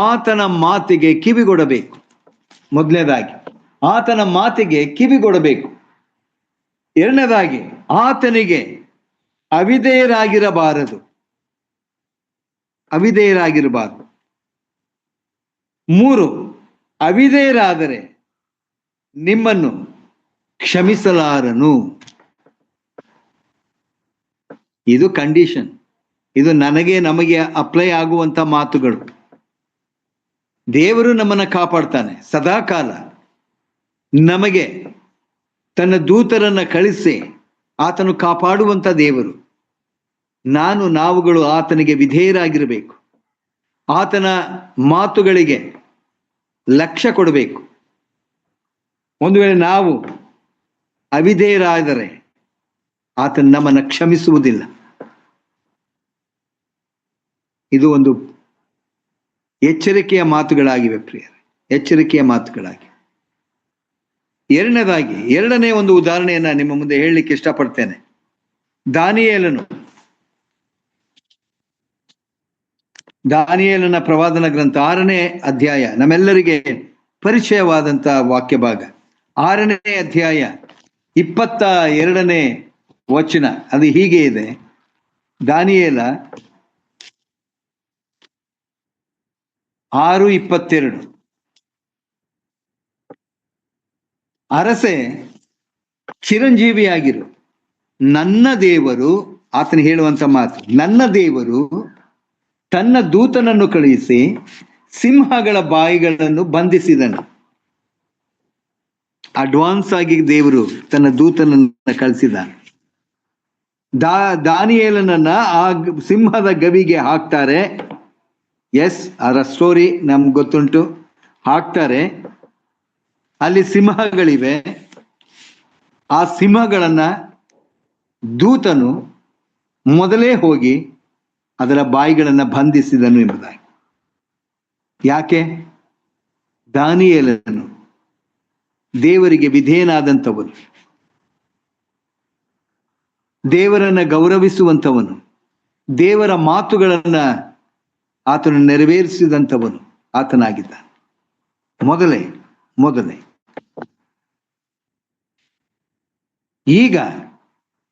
ಆತನ ಮಾತಿಗೆ ಕಿವಿಗೊಡಬೇಕು. ಮೊದಲನೇದಾಗಿ ಆತನ ಮಾತಿಗೆ ಕಿವಿಗೊಡಬೇಕು. ಎರಡನೇದಾಗಿ ಆತನಿಗೆ ಅವಿಧೇಯರಾಗಿರಬಾರದು. 3, ಅವಿಧೇಯರಾದರೆ ನಿಮ್ಮನ್ನು ಕ್ಷಮಿಸಲಾರನು. ಇದು ಕಂಡೀಷನ್. ಇದು ನಮಗೆ ಅಪ್ಲೈ ಆಗುವಂತ ಮಾತುಗಳು. ದೇವರು ನಮ್ಮನ್ನ ಕಾಪಾಡ್ತಾನೆ ಸದಾಕಾಲ. ನಮಗೆ ತನ್ನ ದೂತರನ್ನ ಕಳಿಸಿ ಆತನು ಕಾಪಾಡುವಂತ ದೇವರು. ನಾವುಗಳು ಆತನಿಗೆ ವಿಧೇಯರಾಗಿರಬೇಕು. ಆತನ ಮಾತುಗಳಿಗೆ ಲಕ್ಷ್ಯ ಕೊಡಬೇಕು. ಒಂದು ವೇಳೆ ನಾವು ಅವಿಧೇಯರಾದರೆ ಆತನು ನಮ್ಮನ್ನು ಕ್ಷಮಿಸುವುದಿಲ್ಲ. ಇದು ಒಂದು ಎಚ್ಚರಿಕೆಯ ಮಾತುಗಳಾಗಿವೆ ಪ್ರಿಯರೇ, ಎಚ್ಚರಿಕೆಯ ಮಾತುಗಳಾಗಿವೆ. ಎರಡನೇ ಒಂದು ಉದಾಹರಣೆಯನ್ನ ನಿಮ್ಮ ಮುಂದೆ ಹೇಳಲಿಕ್ಕೆ ಇಷ್ಟಪಡ್ತೇನೆ. ದಾನಿಯೇಲನ ಪ್ರವಾದನ ಗ್ರಂಥ 6ನೇ ಅಧ್ಯಾಯ, ನಮ್ಮೆಲ್ಲರಿಗೆ ಪರಿಚಯವಾದಂತ ವಾಕ್ಯ ಭಾಗ. 6ನೇ ಅಧ್ಯಾಯ 22ನೇ ವಚನ. ಅದು ಹೀಗೆ ಇದೆ. ದಾನಿಯೇಲ 6:22. ಅರಸೆ, ಚಿರಂಜೀವಿಯಾಗಿರು. ನನ್ನ ದೇವರು, ಆತನು ಹೇಳುವಂತ ಮಾತು, ನನ್ನ ದೇವರು ತನ್ನ ದೂತನನ್ನು ಕಳುಹಿಸಿ ಸಿಂಹಗಳ ಬಾಯಿಗಳನ್ನು ಬಂಧಿಸಿದನು. ಅಡ್ವಾನ್ಸ್ ಆಗಿ ದೇವರು ತನ್ನ ದೂತನನ್ನು ಕಳಿಸಿದ್ದಾನೆ. ದಾನಿಯೇಲನನ್ನ ಆ ಸಿಂಹದ ಗವಿಗೆ ಹಾಕ್ತಾರೆ. ಎಸ್, ಅದರ ಸ್ಟೋರಿ ನಮ್ಗೆ ಗೊತ್ತುಂಟು. ಹಾಕ್ತಾರೆ, ಅಲ್ಲಿ ಸಿಂಹಗಳಿವೆ. ಆ ಸಿಂಹಗಳನ್ನ ದೂತನು ಮೊದಲೇ ಹೋಗಿ ಅದರ ಬಾಯಿಗಳನ್ನ ಬಂಧಿಸಿದನು ಎಂಬುದಾಗಿ. ಯಾಕೆ? ದಾನಿಯೇಲನು ದೇವರಿಗೆ ವಿಧೇಯನಾದಂಥವನು, ದೇವರನ್ನ ಗೌರವಿಸುವಂಥವನು, ದೇವರ ಮಾತುಗಳನ್ನ ಆತನು ನೆರವೇರಿಸಿದಂಥವನು ಆತನಾಗಿದ್ದ. ಮೊದಲೇ ಈಗ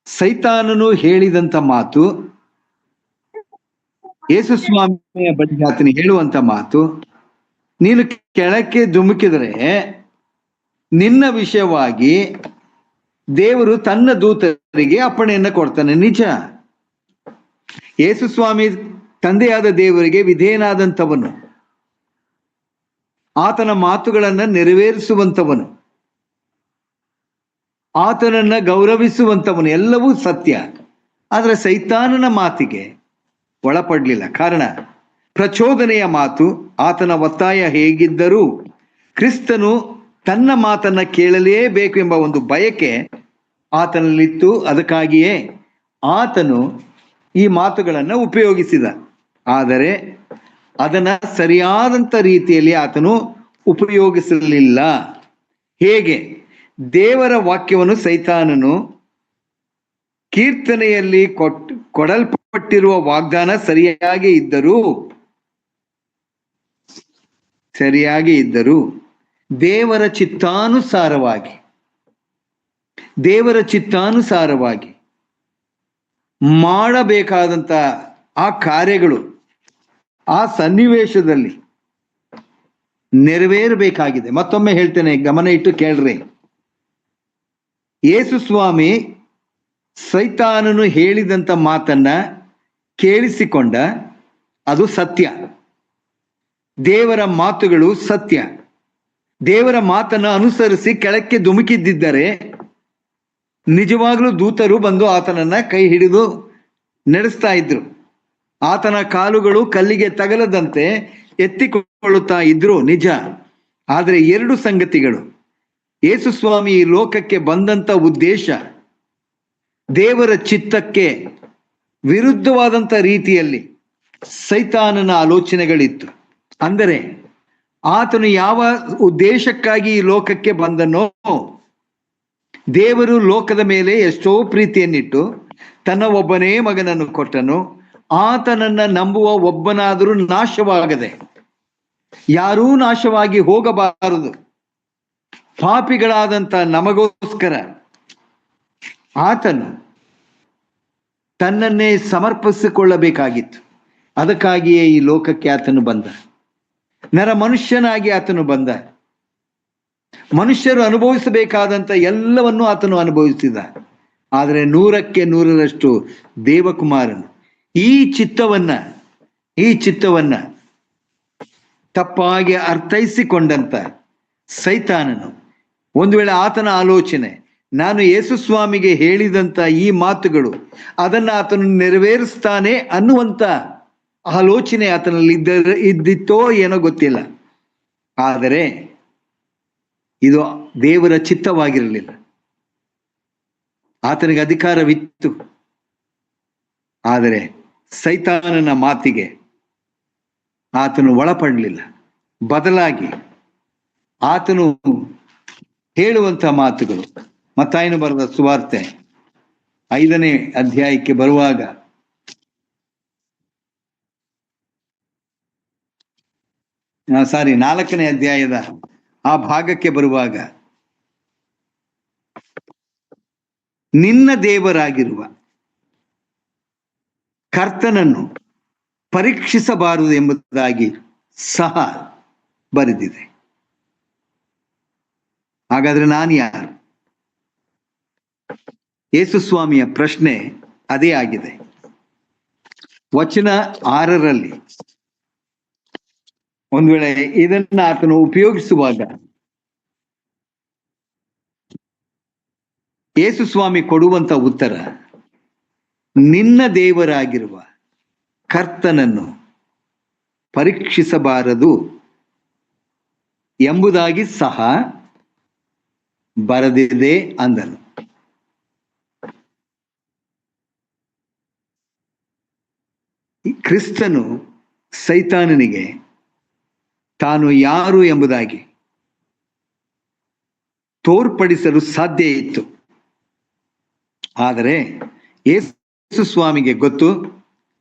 ಸೈತಾನನು ಹೇಳಿದಂತ ಮಾತು, ಯೇಸು ಸ್ವಾಮಿಯ ಬಗ್ಗೆ ಆತನು ಹೇಳುವಂತ ಮಾತು, ನೀನು ಕೆಳಕ್ಕೆ ಧುಮುಕಿದರೆ ನಿನ್ನ ವಿಷಯವಾಗಿ ದೇವರು ತನ್ನ ದೂತರಿಗೆ ಅಪ್ಪಣೆಯನ್ನ ಕೊಡ್ತಾನೆ. ನಿಜ. ಯೇಸು ಸ್ವಾಮಿ ತಂದೆಯಾದ ದೇವರಿಗೆ ವಿಧೇಯನಾದಂಥವನು, ಆತನ ಮಾತುಗಳನ್ನ ನೆರವೇರಿಸುವಂಥವನು, ಆತನನ್ನ ಗೌರವಿಸುವಂಥವನು, ಎಲ್ಲವೂ ಸತ್ಯ. ಆದ್ರೆ ಸೈತಾನನ ಮಾತಿಗೆ ಒಳಪಡಲಿಲ್ಲ. ಕಾರಣ, ಪ್ರಚೋದನೆಯ ಮಾತು, ಆತನ ಒತ್ತಾಯ ಹೇಗಿದ್ದರೂ ಕ್ರಿಸ್ತನು ತನ್ನ ಮಾತನ್ನ ಕೇಳಲೇಬೇಕು ಎಂಬ ಒಂದು ಬಯಕೆ ಆತನಲ್ಲಿತ್ತು. ಅದಕ್ಕಾಗಿಯೇ ಆತನು ಈ ಮಾತುಗಳನ್ನು ಉಪಯೋಗಿಸಿದ. ಆದರೆ ಅದನ್ನ ಸರಿಯಾದಂತ ರೀತಿಯಲ್ಲಿ ಆತನು ಉಪಯೋಗಿಸಲಿಲ್ಲ. ಹೇಗೆ? ದೇವರ ವಾಕ್ಯವನ್ನು ಸೈತಾನನು ಕೀರ್ತನೆಯಲ್ಲಿ ಕೊಡಲ್ಪಟ್ಟಿರುವ ವಾಗ್ದಾನ ಸರಿಯಾಗಿ ಇದ್ದರೂ ದೇವರ ಚಿತ್ತಾನುಸಾರವಾಗಿ ಮಾಡಬೇಕಾದಂತ ಆ ಕಾರ್ಯಗಳು ಆ ಸನ್ನಿವೇಶದಲ್ಲಿ ನೆರವೇರಬೇಕಾಗಿದೆ. ಮತ್ತೊಮ್ಮೆ ಹೇಳ್ತೇನೆ, ಗಮನ ಇಟ್ಟು ಕೇಳ್ರಿ. ಯೇಸು ಸ್ವಾಮಿ ಸೈತಾನನು ಹೇಳಿದಂತ ಮಾತನ್ನ ಕೇಳಿಸಿಕೊಂಡ, ಅದು ಸತ್ಯ. ದೇವರ ಮಾತುಗಳು ಸತ್ಯ. ದೇವರ ಮಾತನ್ನ ಅನುಸರಿಸಿ ಕೆಳಕ್ಕೆ ಧುಮುಕಿದ್ದರೆ ನಿಜವಾಗ್ಲೂ ದೂತರು ಬಂದು ಆತನನ್ನ ಕೈ ಹಿಡಿದು ನಡೆಸ್ತಾ ಇದ್ರು. ಆತನ ಕಾಲುಗಳು ಕಲ್ಲಿಗೆ ತಗಲದಂತೆ ಎತ್ತಿಕೊಳ್ಳುತ್ತಾ ಇದ್ರು, ನಿಜ. ಆದರೆ ಎರಡು ಸಂಗತಿಗಳು. ಯೇಸು ಸ್ವಾಮಿ ಈ ಲೋಕಕ್ಕೆ ಬಂದಂತ ಉದ್ದೇಶ ದೇವರ ಚಿತ್ತಕ್ಕೆ ವಿರುದ್ಧವಾದಂತ ರೀತಿಯಲ್ಲಿ ಸೈತಾನನ ಆಲೋಚನೆಗಳಿತ್ತು. ಅಂದರೆ ಆತನು ಯಾವ ಉದ್ದೇಶಕ್ಕಾಗಿ ಈ ಲೋಕಕ್ಕೆ ಬಂದನೋ, ದೇವರು ಲೋಕದ ಮೇಲೆ ಎಷ್ಟೋ ಪ್ರೀತಿಯನ್ನಿಟ್ಟು ತನ್ನ ಒಬ್ಬನೇ ಮಗನನ್ನು ಕೊಟ್ಟನು. ಆತನನ್ನ ನಂಬುವ ಒಬ್ಬನಾದರೂ ನಾಶವಾಗದೆ, ಯಾರೂ ನಾಶವಾಗಿ ಹೋಗಬಾರದು. ಪಾಪಿಗಳಾದಂತ ನಮಗೋಸ್ಕರ ಆತನು ತನ್ನನ್ನೇ ಸಮರ್ಪಿಸಿಕೊಳ್ಳಬೇಕಾಗಿತ್ತು. ಅದಕ್ಕಾಗಿಯೇ ಈ ಲೋಕಕ್ಕೆ ಆತನು ಬಂದ, ನರ ಮನುಷ್ಯನಾಗಿ ಆತನು ಬಂದ. ಮನುಷ್ಯರು ಅನುಭವಿಸಬೇಕಾದಂತ ಎಲ್ಲವನ್ನೂ ಆತನು ಅನುಭವಿಸಿದ. ಆದರೆ 100ಕ್ಕೆ 100ರಷ್ಟು ದೇವಕುಮಾರನು ಈ ಚಿತ್ತವನ್ನ ತಪ್ಪಾಗಿ ಅರ್ಥೈಸಿಕೊಂಡಂತ ಸೈತಾನನು, ಒಂದು ವೇಳೆ ಆತನ ಆಲೋಚನೆ ನಾನು ಯೇಸು ಸ್ವಾಮಿಗೆ ಹೇಳಿದಂತ ಈ ಮಾತುಗಳು ಅದನ್ನ ಆತನು ನೆರವೇರಿಸ್ತಾನೆ ಅನ್ನುವಂತ ಆಲೋಚನೆ ಆತನಲ್ಲಿ ಇದ್ದಿತ್ತೋ ಏನೋ ಗೊತ್ತಿಲ್ಲ. ಆದರೆ ಇದು ದೇವರ ಚಿತ್ತವಾಗಿರಲಿಲ್ಲ. ಆತನಿಗೆ ಅಧಿಕಾರವಿತ್ತು, ಆದರೆ ಸೈತಾನನ ಮಾತಿಗೆ ಆತನು ಒಳಪಡಲಿಲ್ಲ. ಬದಲಾಗಿ ಆತನು ಹೇಳುವಂತ ಮಾತುಗಳು, ಮತ್ತಾಯನು ಬರೆದ ಸುವಾರ್ತೆ 5ನೇ ಅಧ್ಯಾಯಕ್ಕೆ ಬರುವಾಗ ಸಾರಿ 4ನೇ ಅಧ್ಯಾಯದ ಆ ಭಾಗಕ್ಕೆ ಬರುವಾಗ, ನಿನ್ನ ದೇವರಾಗಿರುವ ಕರ್ತನನ್ನು ಪರೀಕ್ಷಿಸಬಾರದು ಎಂಬುದಾಗಿ ಸಹ ಬರೆದಿದೆ. ಹಾಗಾದ್ರೆ ನಾನು ಯಾರು? ಯೇಸು ಸ್ವಾಮಿಯ ಪ್ರಶ್ನೆ ಅದೇ ಆಗಿದೆ. ವಚನ 6ರಲ್ಲಿ ಒಂದು ವೇಳೆ ಇದನ್ನ ಆತನು ಉಪಯೋಗಿಸುವಾಗ ಯೇಸು ಸ್ವಾಮಿ ಕೊಡುವಂತ ಉತ್ತರ, ನಿನ್ನ ದೇವರಾಗಿರುವ ಕರ್ತನನ್ನು ಪರೀಕ್ಷಿಸಬಾರದು ಎಂಬುದಾಗಿ ಸಹ ಬರೆದಿದೆ ಅಂದನು. ಕ್ರಿಸ್ತನು ಸೈತಾನನಿಗೆ ತಾನು ಯಾರು ಎಂಬುದಾಗಿ ತೋರ್ಪಡಿಸಲು ಸಾಧ್ಯ ಇತ್ತು. ಆದರೆ ಯೇಸು ಸ್ವಾಮಿಗೆ ಗೊತ್ತು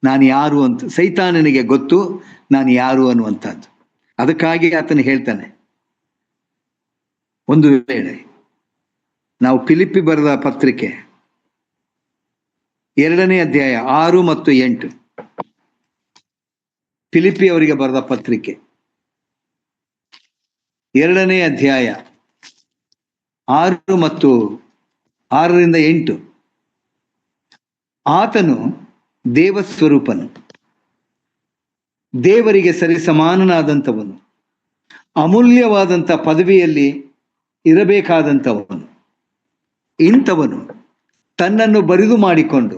ನಾನು ಯಾರು ಅಂತ, ಸೈತಾನನಿಗೆ ಗೊತ್ತು ನಾನು ಯಾರು ಅನ್ನುವಂಥದ್ದು. ಅದಕ್ಕಾಗಿ ಆತನು ಹೇಳ್ತಾನೆ, ಒಂದು ವೇಳೆ ನಾವು ಫಿಲಿಪ್ಪಿ ಬರೆದ ಪತ್ರಿಕೆ 2ನೇ ಅಧ್ಯಾಯ 6 ಮತ್ತು 8, ಫಿಲಿಪ್ಪಿ ಅವರಿಗೆ ಬರೆದ ಪತ್ರಿಕೆ 2ನೇ ಅಧ್ಯಾಯ 6 ಮತ್ತು 6ರಿಂದ 8, ಆತನು ದೇವಸ್ವರೂಪನು, ದೇವರಿಗೆ ಸರಿ ಸಮಾನನಾದಂಥವನು, ಅಮೂಲ್ಯವಾದಂಥ ಪದವಿಯಲ್ಲಿ ಇರಬೇಕಾದಂಥವನು. ಇಂಥವನು ತನ್ನನ್ನು ಬರಿದು ಮಾಡಿಕೊಂಡು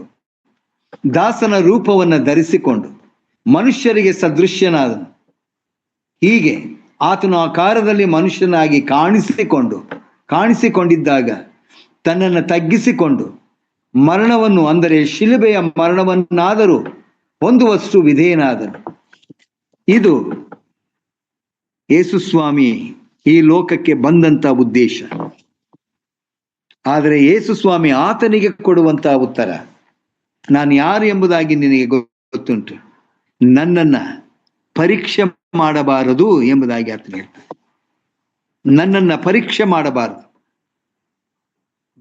ದಾಸನ ರೂಪವನ್ನು ಧರಿಸಿಕೊಂಡು ಮನುಷ್ಯರಿಗೆ ಸದೃಶ್ಯನಾದನು. ಹೀಗೆ ಆತನು ಆಕಾರದಲ್ಲಿ ಮನುಷ್ಯನಾಗಿ ಕಾಣಿಸಿಕೊಂಡಿದ್ದಾಗ ತನ್ನನ್ನು ತಗ್ಗಿಸಿಕೊಂಡು ಮರಣವನ್ನು, ಅಂದರೆ ಶಿಲುಬೆಯ ಮರಣವನ್ನಾದರೂ ಹೊಂದುವಷ್ಟು ವಿಧೇಯನಾದನು. ಇದು ಯೇಸು ಸ್ವಾಮಿ ಈ ಲೋಕಕ್ಕೆ ಬಂದಂತ ಉದ್ದೇಶ. ಆದರೆ ಯೇಸು ಸ್ವಾಮಿ ಆತನಿಗೆ ಕೊಡುವಂತಹ ಉತ್ತರ, ನಾನು ಯಾರು ಎಂಬುದಾಗಿ ನಿನಗೆ ಗೊತ್ತುಂಟು, ನನ್ನನ್ನ ಪರೀಕ್ಷೆ ಮಾಡಬಾರದು ಎಂಬುದಾಗಿ ಆತನು ಹೇಳ್ತಾನೆ. ನನ್ನನ್ನ ಪರೀಕ್ಷೆ ಮಾಡಬಾರದು,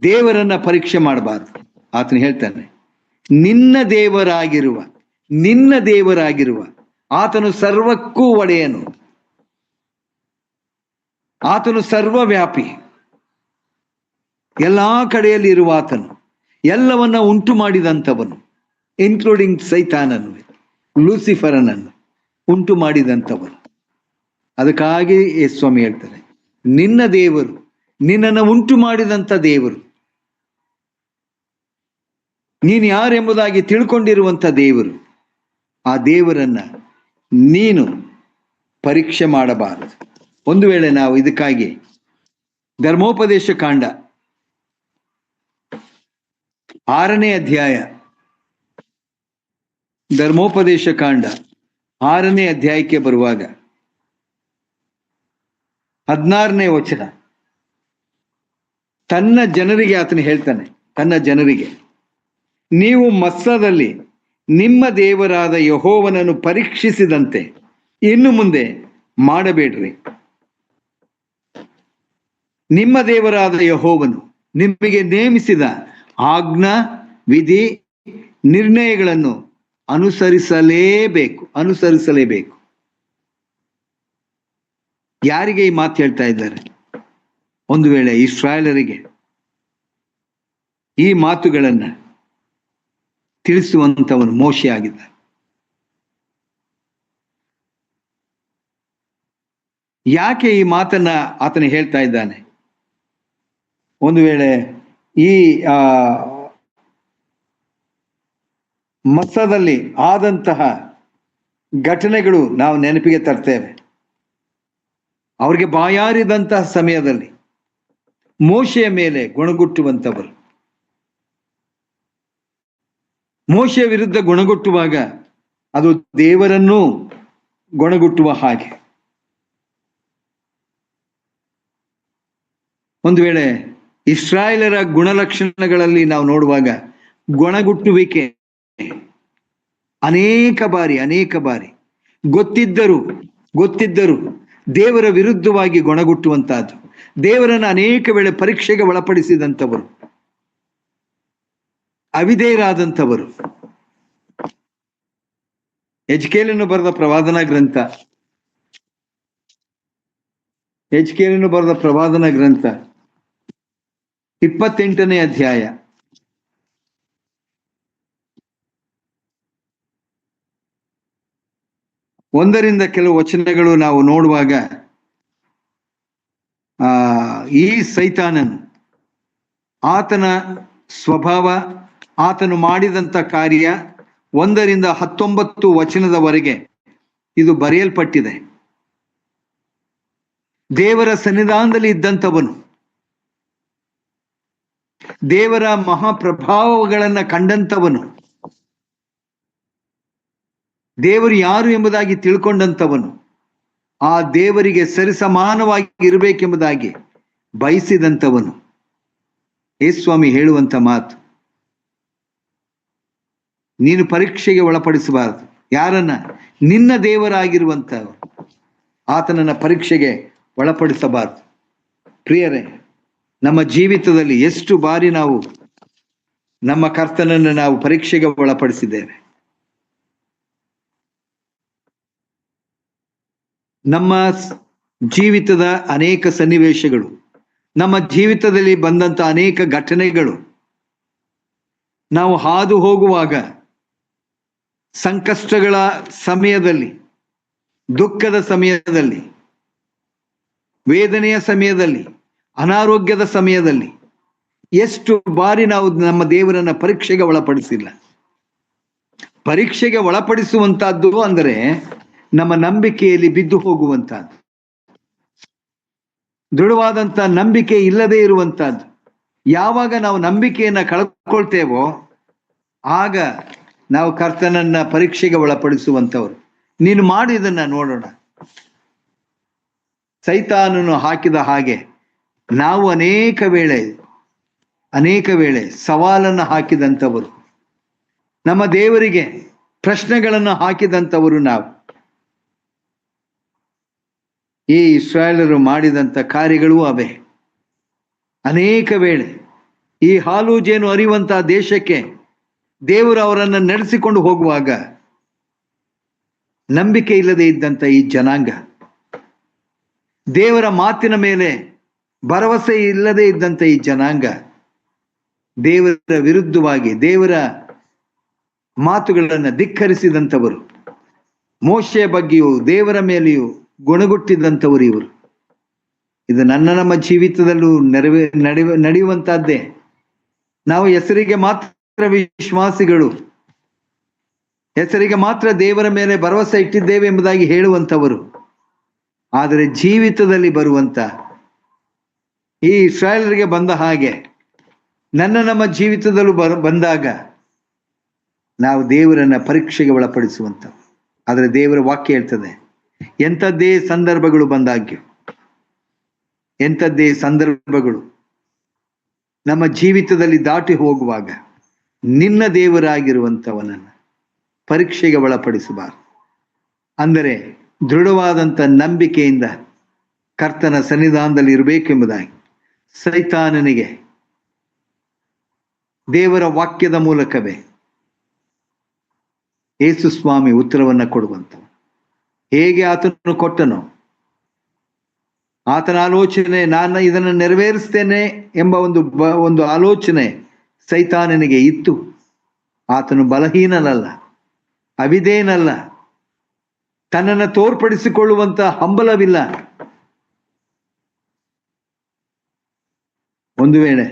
ದೇವರನ್ನ ಪರೀಕ್ಷೆ ಮಾಡಬಾರದು. ಆತನು ಹೇಳ್ತಾನೆ, ನಿನ್ನ ದೇವರಾಗಿರುವ ಆತನು ಸರ್ವಕ್ಕೂ ಒಡೆಯನು, ಆತನು ಸರ್ವವ್ಯಾಪಿ, ಎಲ್ಲಾ ಕಡೆಯಲ್ಲಿ ಇರುವ ಆತನು, ಎಲ್ಲವನ್ನ ಉಂಟು ಮಾಡಿದಂಥವನು, ಇನ್ಕ್ಲೂಡಿಂಗ್ ಸೈತಾನನ್ನು, ಲೂಸಿಫರನನ್ನು ಉಂಟು ಮಾಡಿದಂಥವನು. ಅದಕ್ಕಾಗಿ ಯೇಸು ಸ್ವಾಮಿ ಹೇಳ್ತಾರೆ, ನಿನ್ನ ದೇವರು, ನಿನ್ನನ್ನು ಉಂಟು ಮಾಡಿದಂಥ ದೇವರು, ನೀನು ಯಾರೆಂಬುದಾಗಿ ತಿಳ್ಕೊಂಡಿರುವಂಥ ದೇವರು, ಆ ದೇವರನ್ನ ನೀನು ಪರೀಕ್ಷೆ ಮಾಡಬಾರದು. ಒಂದು ವೇಳೆ ನಾವು ಇದಕ್ಕಾಗಿ ಧರ್ಮೋಪದೇಶ ಕಾಂಡ 6ನೇ ಅಧ್ಯಾಯ, ಧರ್ಮೋಪದೇಶ ಕಾಂಡ 6ನೇ ಅಧ್ಯಾಯಕ್ಕೆ ಬರುವಾಗ 16ನೇ ವಚನ, ತನ್ನ ಜನರಿಗೆ ಆತನು ಹೇಳ್ತಾನೆ, ತನ್ನ ಜನರಿಗೆ, ನೀವು ಮತ್ಸದಲ್ಲಿ ನಿಮ್ಮ ದೇವರಾದ ಯೆಹೋವನನ್ನು ಪರೀಕ್ಷಿಸಿದಂತೆ ಇನ್ನು ಮುಂದೆ ಮಾಡಬೇಡ್ರಿ. ನಿಮ್ಮ ದೇವರಾದ ಯೆಹೋವನು ನಿಮಗೆ ನೇಮಿಸಿದ ಆಜ್ಞಾ ವಿಧಿ ನಿರ್ಣಯಗಳನ್ನು ಅನುಸರಿಸಲೇಬೇಕು. ಯಾರಿಗೆ ಈ ಮಾತು ಹೇಳ್ತಾ ಇದ್ದಾರೆ? ಒಂದು ವೇಳೆ ಇಸ್ರಾಯೇಲರಿಗೆ ಈ ಮಾತುಗಳನ್ನ ತಿಳಿಸುವಂತವನು ಮೋಶೆ ಆಗಿದ್ದ. ಯಾಕೆ ಈ ಮಾತನ್ನ ಆತನು ಹೇಳ್ತಾ ಇದ್ದಾನೆ? ಒಂದು ವೇಳೆ ಈ ಮಸದಲ್ಲಿ ಆದಂತಹ ಘಟನೆಗಳು ನಾವು ನೆನಪಿಗೆ ತರ್ತೇವೆ. ಅವರಿಗೆ ಬಾಯಾರಿದಂತಹ ಸಮಯದಲ್ಲಿ ಮೋಶೆಯ ಮೇಲೆ ಗುಣಗುಟ್ಟುವಂತವರು, ಮೋಶೆಯ ವಿರುದ್ಧ ಗುಣಗುಟ್ಟುವಾಗ ಅದು ದೇವರನ್ನೂ ಗುಣಗುಟ್ಟುವ ಹಾಗೆ. ಒಂದು ವೇಳೆ ಇಸ್ರಾಯೇಲರ ಗುಣಲಕ್ಷಣಗಳಲ್ಲಿ ನಾವು ನೋಡುವಾಗ ಗುಣಗುಟ್ಟುವಿಕೆ ಅನೇಕ ಬಾರಿ ಗೊತ್ತಿದ್ದರು ದೇವರ ವಿರುದ್ಧವಾಗಿ ಗುಣಗುಟ್ಟುವಂತಹದ್ದು, ದೇವರನ್ನು ಅನೇಕ ವೇಳೆ ಪರೀಕ್ಷೆಗೆ ಒಳಪಡಿಸಿದಂಥವರು, ಅವಿಧೇಯರಾದಂಥವರು. ಎಜ್ಕೇಲನು ಬರೆದ ಪ್ರವಾದನಾ ಗ್ರಂಥ 28ನೇ ಅಧ್ಯಾಯ 1ರಿಂದ ಕೆಲವು ವಚನಗಳು ನಾವು ನೋಡುವಾಗ ಈ ಸೈತಾನನು, ಆತನ ಸ್ವಭಾವ, ಆತನು ಮಾಡಿದಂಥ ಕಾರ್ಯ 1ರಿಂದ 19 ವಚನದವರೆಗೆ ಇದು ಬರೆಯಲ್ಪಟ್ಟಿದೆ. ದೇವರ ಸನ್ನಿಧಾನದಲ್ಲಿ ಇದ್ದಂಥವನು, ದೇವರ ಮಹಾಪ್ರಭಾವಗಳನ್ನ ಕಂಡಂಥವನು, ದೇವರು ಯಾರು ಎಂಬುದಾಗಿ ತಿಳ್ಕೊಂಡಂಥವನು, ಆ ದೇವರಿಗೆ ಸರಿಸಮಾನವಾಗಿ ಇರಬೇಕೆಂಬುದಾಗಿ ಬಯಸಿದಂಥವನು. ಯೇಸುಸ್ವಾಮಿ ಹೇಳುವಂತ ಮಾತು, ನೀನು ಪರೀಕ್ಷೆಗೆ ಒಳಪಡಿಸಬಾರದು. ಯಾರನ್ನ? ನಿನ್ನ ದೇವರಾಗಿರುವಂಥವರು, ಆತನನ್ನ ಪರೀಕ್ಷೆಗೆ ಒಳಪಡಿಸಬಾರದು. ಪ್ರಿಯರೇ, ನಮ್ಮ ಜೀವಿತದಲ್ಲಿ ಎಷ್ಟು ಬಾರಿ ನಾವು ನಮ್ಮ ಕರ್ತನನ್ನು ನಾವು ಪರೀಕ್ಷೆಗೆ ಒಳಪಡಿಸಿದ್ದೇವೆ. ನಮ್ಮ ಜೀವಿತದ ಅನೇಕ ಸನ್ನಿವೇಶಗಳು, ನಮ್ಮ ಜೀವಿತದಲ್ಲಿ ಬಂದಂತ ಅನೇಕ ಘಟನೆಗಳು, ನಾವು ಹಾದು ಹೋಗುವಾಗ ಸಂಕಷ್ಟಗಳ ಸಮಯದಲ್ಲಿ, ದುಃಖದ ಸಮಯದಲ್ಲಿ, ವೇದನೆಯ ಸಮಯದಲ್ಲಿ, ಅನಾರೋಗ್ಯದ ಸಮಯದಲ್ಲಿ ಎಷ್ಟು ಬಾರಿ ನಾವು ನಮ್ಮ ದೇವರನ್ನ ಪರೀಕ್ಷೆಗೆ ಒಳಪಡಿಸಿಲ್ಲ. ಪರೀಕ್ಷೆಗೆ ಒಳಪಡಿಸುವಂತಹದ್ದು ಅಂದರೆ ನಮ್ಮ ನಂಬಿಕೆಯಲ್ಲಿ ಬಿದ್ದು ಹೋಗುವಂತಹದ್ದು, ದೃಢವಾದಂತಹ ನಂಬಿಕೆ ಇಲ್ಲದೆ ಇರುವಂತಹದ್ದು. ಯಾವಾಗ ನಾವು ನಂಬಿಕೆಯನ್ನ ಕಳ್ಕೊಳ್ತೇವೋ ಆಗ ನಾವು ಕರ್ತನನ್ನ ಪರೀಕ್ಷೆಗೆ ಒಳಪಡಿಸುವಂತವರು. ನೀನು ಮಾಡಿದನ್ನ ನೋಡೋಣ. ಸೈತಾನನು ಹಾಕಿದ ಹಾಗೆ ನಾವು ಅನೇಕ ವೇಳೆ ಸವಾಲನ್ನು ಹಾಕಿದಂಥವರು, ನಮ್ಮ ದೇವರಿಗೆ ಪ್ರಶ್ನೆಗಳನ್ನು ಹಾಕಿದಂಥವರು ನಾವು. ಈ ಇಸ್ರಾಯೇಲರು ಮಾಡಿದಂಥ ಕಾರ್ಯಗಳೂ ಅವೇ. ಅನೇಕ ವೇಳೆ ಈ ಹಾಲು ಜೇನು ಹರಿಯುವಂತಹ ದೇಶಕ್ಕೆ ದೇವರು ಅವರನ್ನು ನಡೆಸಿಕೊಂಡು ಹೋಗುವಾಗ ನಂಬಿಕೆ ಇಲ್ಲದೆ ಇದ್ದಂಥ ಈ ಜನಾಂಗ, ದೇವರ ಮಾತಿನ ಮೇಲೆ ಭರವಸೆ ಇಲ್ಲದೆ ಇದ್ದಂಥ ಈ ಜನಾಂಗ, ದೇವರ ವಿರುದ್ಧವಾಗಿ ದೇವರ ಮಾತುಗಳನ್ನು ಧಿಕ್ಕರಿಸಿದಂಥವರು, ಮೋಶೆಯ ಬಗ್ಗೆಯೂ ದೇವರ ಮೇಲೆಯೂ ಗುಣಗುಟ್ಟಿದಂಥವರು ಇವರು. ಇದು ನಮ್ಮ ಜೀವಿತದಲ್ಲೂ ನಡೆಯುವಂತಹದ್ದೇ. ನಾವು ಹೆಸರಿಗೆ ಮಾತ್ರ ವಿಶ್ವಾಸಿಗಳು, ಹೆಸರಿಗೆ ಮಾತ್ರ ದೇವರ ಮೇಲೆ ಭರವಸೆ ಇಟ್ಟಿದ್ದೇವೆ ಎಂಬುದಾಗಿ ಹೇಳುವಂಥವರು, ಆದರೆ ಜೀವಿತದಲ್ಲಿ ಬರುವಂತ ಈ ಇಸ್ರಾಯೇಲರಿಗೆ ಬಂದ ಹಾಗೆ ನಮ್ಮ ಜೀವಿತದಲ್ಲೂ ಬಂದಾಗ ನಾವು ದೇವರನ್ನ ಪರೀಕ್ಷೆಗೆ ಒಳಪಡಿಸುವಂತ. ಆದರೆ ದೇವರ ವಾಕ್ಯ ಹೇಳ್ತದೆ, ಎಂಥದ್ದೇ ಸಂದರ್ಭಗಳು ಬಂದಾಗ್ಯೂ, ಎಂಥದ್ದೇ ಸಂದರ್ಭಗಳು ನಮ್ಮ ಜೀವಿತದಲ್ಲಿ ದಾಟಿ ಹೋಗುವಾಗ ನಿನ್ನ ದೇವರಾಗಿರುವಂಥವನನ್ನ ಪರೀಕ್ಷೆಗೆ ಒಳಪಡಿಸಬಾರದು. ಅಂದರೆ ದೃಢವಾದಂಥ ನಂಬಿಕೆಯಿಂದ ಕರ್ತನ ಸನ್ನಿಧಾನದಲ್ಲಿ ಇರಬೇಕೆಂಬುದಾಗಿ ಸೈತಾನನಿಗೆ ದೇವರ ವಾಕ್ಯದ ಮೂಲಕವೇ ಯೇಸು ಸ್ವಾಮಿ ಉತ್ತರವನ್ನ ಕೊಡುವಂತ. ಹೇಗೆ ಆತನು ಕೊಟ್ಟನೋ ಆತನ ಆಲೋಚನೆ ನಾನು ಇದನ್ನು ನೆರವೇರಿಸ್ತೇನೆ ಎಂಬ ಒಂದು ಆಲೋಚನೆ ಸೈತಾನನಿಗೆ ಇತ್ತು. ಆತನು ಬಲಹೀನನಲ್ಲ, ಅವಿಧೇಯನಲ್ಲ, ತನ್ನನ್ನು ತೋರ್ಪಡಿಸಿಕೊಳ್ಳುವಂತ ಹಂಬಲವಿಲ್ಲ. ಒಂದು ವೇಳೆ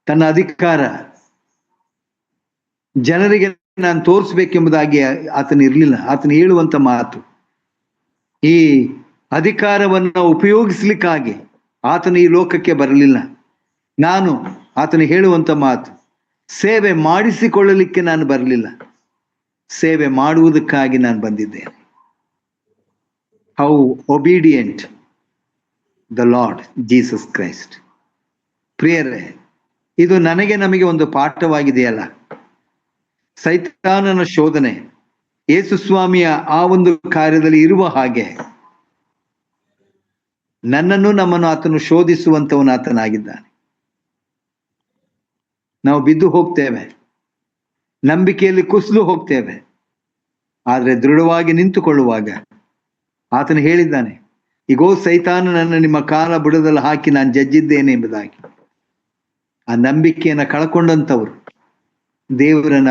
ತನ್ನ ಅಧಿಕಾರ ಜನರಿಗೆ ನಾನು ತೋರಿಸ್ಬೇಕೆಂಬುದಾಗಿ ಆತನ ಇರಲಿಲ್ಲ. ಆತನು ಹೇಳುವಂತ ಮಾತು, ಈ ಅಧಿಕಾರವನ್ನು ಉಪಯೋಗಿಸ್ಲಿಕ್ಕಾಗಿ ಆತನು ಈ ಲೋಕಕ್ಕೆ ಬರಲಿಲ್ಲ. ಆತನು ಹೇಳುವಂತ ಮಾತು, ಸೇವೆ ಮಾಡಿಸಿಕೊಳ್ಳಲಿಕ್ಕೆ ನಾನು ಬರಲಿಲ್ಲ, ಸೇವೆ ಮಾಡುವುದಕ್ಕಾಗಿ ನಾನು ಬಂದಿದ್ದೇನೆ. How obedient the lord Jesus Christ. ಪ್ರಿಯರೇ, ಇದು ನಮಗೆ ಒಂದು ಪಾಠವಾಗಿದೆಯಲ್ಲ. ಸೈತಾನನ ಶೋಧನೆ ಯೇಸು ಸ್ವಾಮಿಯ ಆ ಒಂದು ಕಾರ್ಯದಲ್ಲಿ ಇರುವ ಹಾಗೆ ನಮ್ಮನ್ನು ಆತನು ಶೋಧಿಸುವಂತವನು ಆತನಾಗಿದ್ದಾನೆ. ನಾವು ಬಿದ್ದು ಹೋಗ್ತೇವೆ, ನಂಬಿಕೆಯಲ್ಲಿ ಕುಸಿದು ಹೋಗ್ತೇವೆ. ಆದರೆ ದೃಢವಾಗಿ ನಿಂತುಕೊಳ್ಳುವಾಗ ಆತನು ಹೇಳಿದ್ದಾನೆ, ಈಗೋ ಸೈತಾನನನ್ನು ನಿಮ್ಮ ಕಾಲ ಬುಡದಲ್ಲಿ ಹಾಕಿ ನಾನು ಜಜ್ಜಿದ್ದೇನೆ ಎಂಬುದಾಗಿ. ಆ ನಂಬಿಕೆಯನ್ನು ಕಳ್ಕೊಂಡಂಥವ್ರು ದೇವರನ್ನ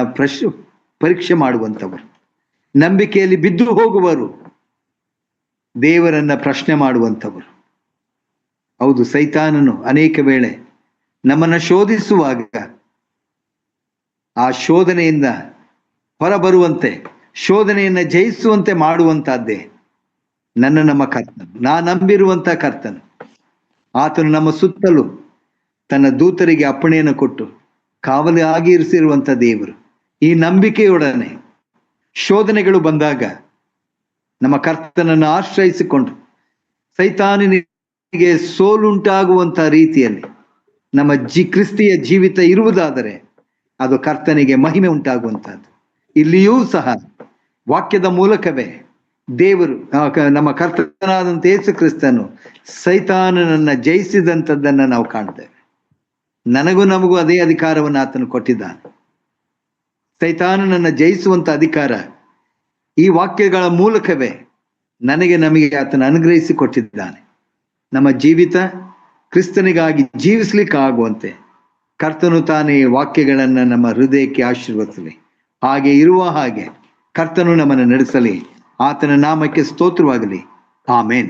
ಪರೀಕ್ಷೆ ಮಾಡುವಂಥವರು, ನಂಬಿಕೆಯಲ್ಲಿ ಬಿದ್ದು ಹೋಗುವರು ದೇವರನ್ನ ಪ್ರಶ್ನೆ ಮಾಡುವಂಥವರು. ಹೌದು, ಸೈತಾನನು ಅನೇಕ ವೇಳೆ ನಮ್ಮನ್ನು ಶೋಧಿಸುವಾಗ ಆ ಶೋಧನೆಯಿಂದ ಹೊರಬರುವಂತೆ, ಶೋಧನೆಯನ್ನು ಜಯಿಸುವಂತೆ ಮಾಡುವಂತಹದ್ದೇ ನಮ್ಮ ಕರ್ತನು. ನಂಬಿರುವಂತ ಕರ್ತನು. ಆತನು ನಮ್ಮ ಸುತ್ತಲೂ ತನ್ನ ದೂತರಿಗೆ ಅಪ್ಪಣೆಯನ್ನು ಕೊಟ್ಟು ಕಾವಲು ಆಗಿ ಇರಿಸಿರುವಂತ ದೇವರು. ಈ ನಂಬಿಕೆಯೊಡನೆ ಶೋಧನೆಗಳು ಬಂದಾಗ ನಮ್ಮ ಕರ್ತನನ್ನು ಆಶ್ರಯಿಸಿಕೊಂಡು ಸೈತಾನನಿಗೆ ಸೋಲುಂಟಾಗುವಂತ ರೀತಿಯಲ್ಲಿ ನಮ್ಮ ಕ್ರಿಸ್ತಿಯ ಜೀವಿತ ಇರುವುದಾದರೆ ಅದು ಕರ್ತನಿಗೆ ಮಹಿಮೆ ಉಂಟಾಗುವಂತಹದ್ದು. ಇಲ್ಲಿಯೂ ಸಹ ವಾಕ್ಯದ ಮೂಲಕವೇ ದೇವರು, ನಮ್ಮ ಕರ್ತನಾದಂತ ಯೇಸು ಕ್ರಿಸ್ತನು ಸೈತಾನನನ್ನ ಜಯಿಸಿದಂಥದ್ದನ್ನ ನಾವು ಕಾಣ್ತೇವೆ. ನಮಗೂ ಅದೇ ಅಧಿಕಾರವನ್ನು ಆತನು ಕೊಟ್ಟಿದ್ದಾನೆ. ಸೈತಾನನನ್ನ ಜಯಿಸುವಂತ ಅಧಿಕಾರ ಈ ವಾಕ್ಯಗಳ ಮೂಲಕವೇ ನಮಗೆ ಆತನ ಅನುಗ್ರಹಿಸಿ ಕೊಟ್ಟಿದ್ದಾನೆ. ನಮ್ಮ ಜೀವಿತ ಕ್ರಿಸ್ತನಿಗಾಗಿ ಜೀವಿಸ್ಲಿಕ್ಕಾಗುವಂತೆ ಕರ್ತನು ತಾನೇ ವಾಕ್ಯಗಳನ್ನ ನಮ್ಮ ಹೃದಯಕ್ಕೆ ಆಶೀರ್ವದಿಸಲಿ. ಹಾಗೆ ಇರುವ ಹಾಗೆ ಕರ್ತನು ನಮ್ಮನ್ನು ನಡೆಸಲಿ. ಆತನ ನಾಮಕ್ಕೆ ಸ್ತೋತ್ರವಾಗಲಿ. ಆಮೇನ್.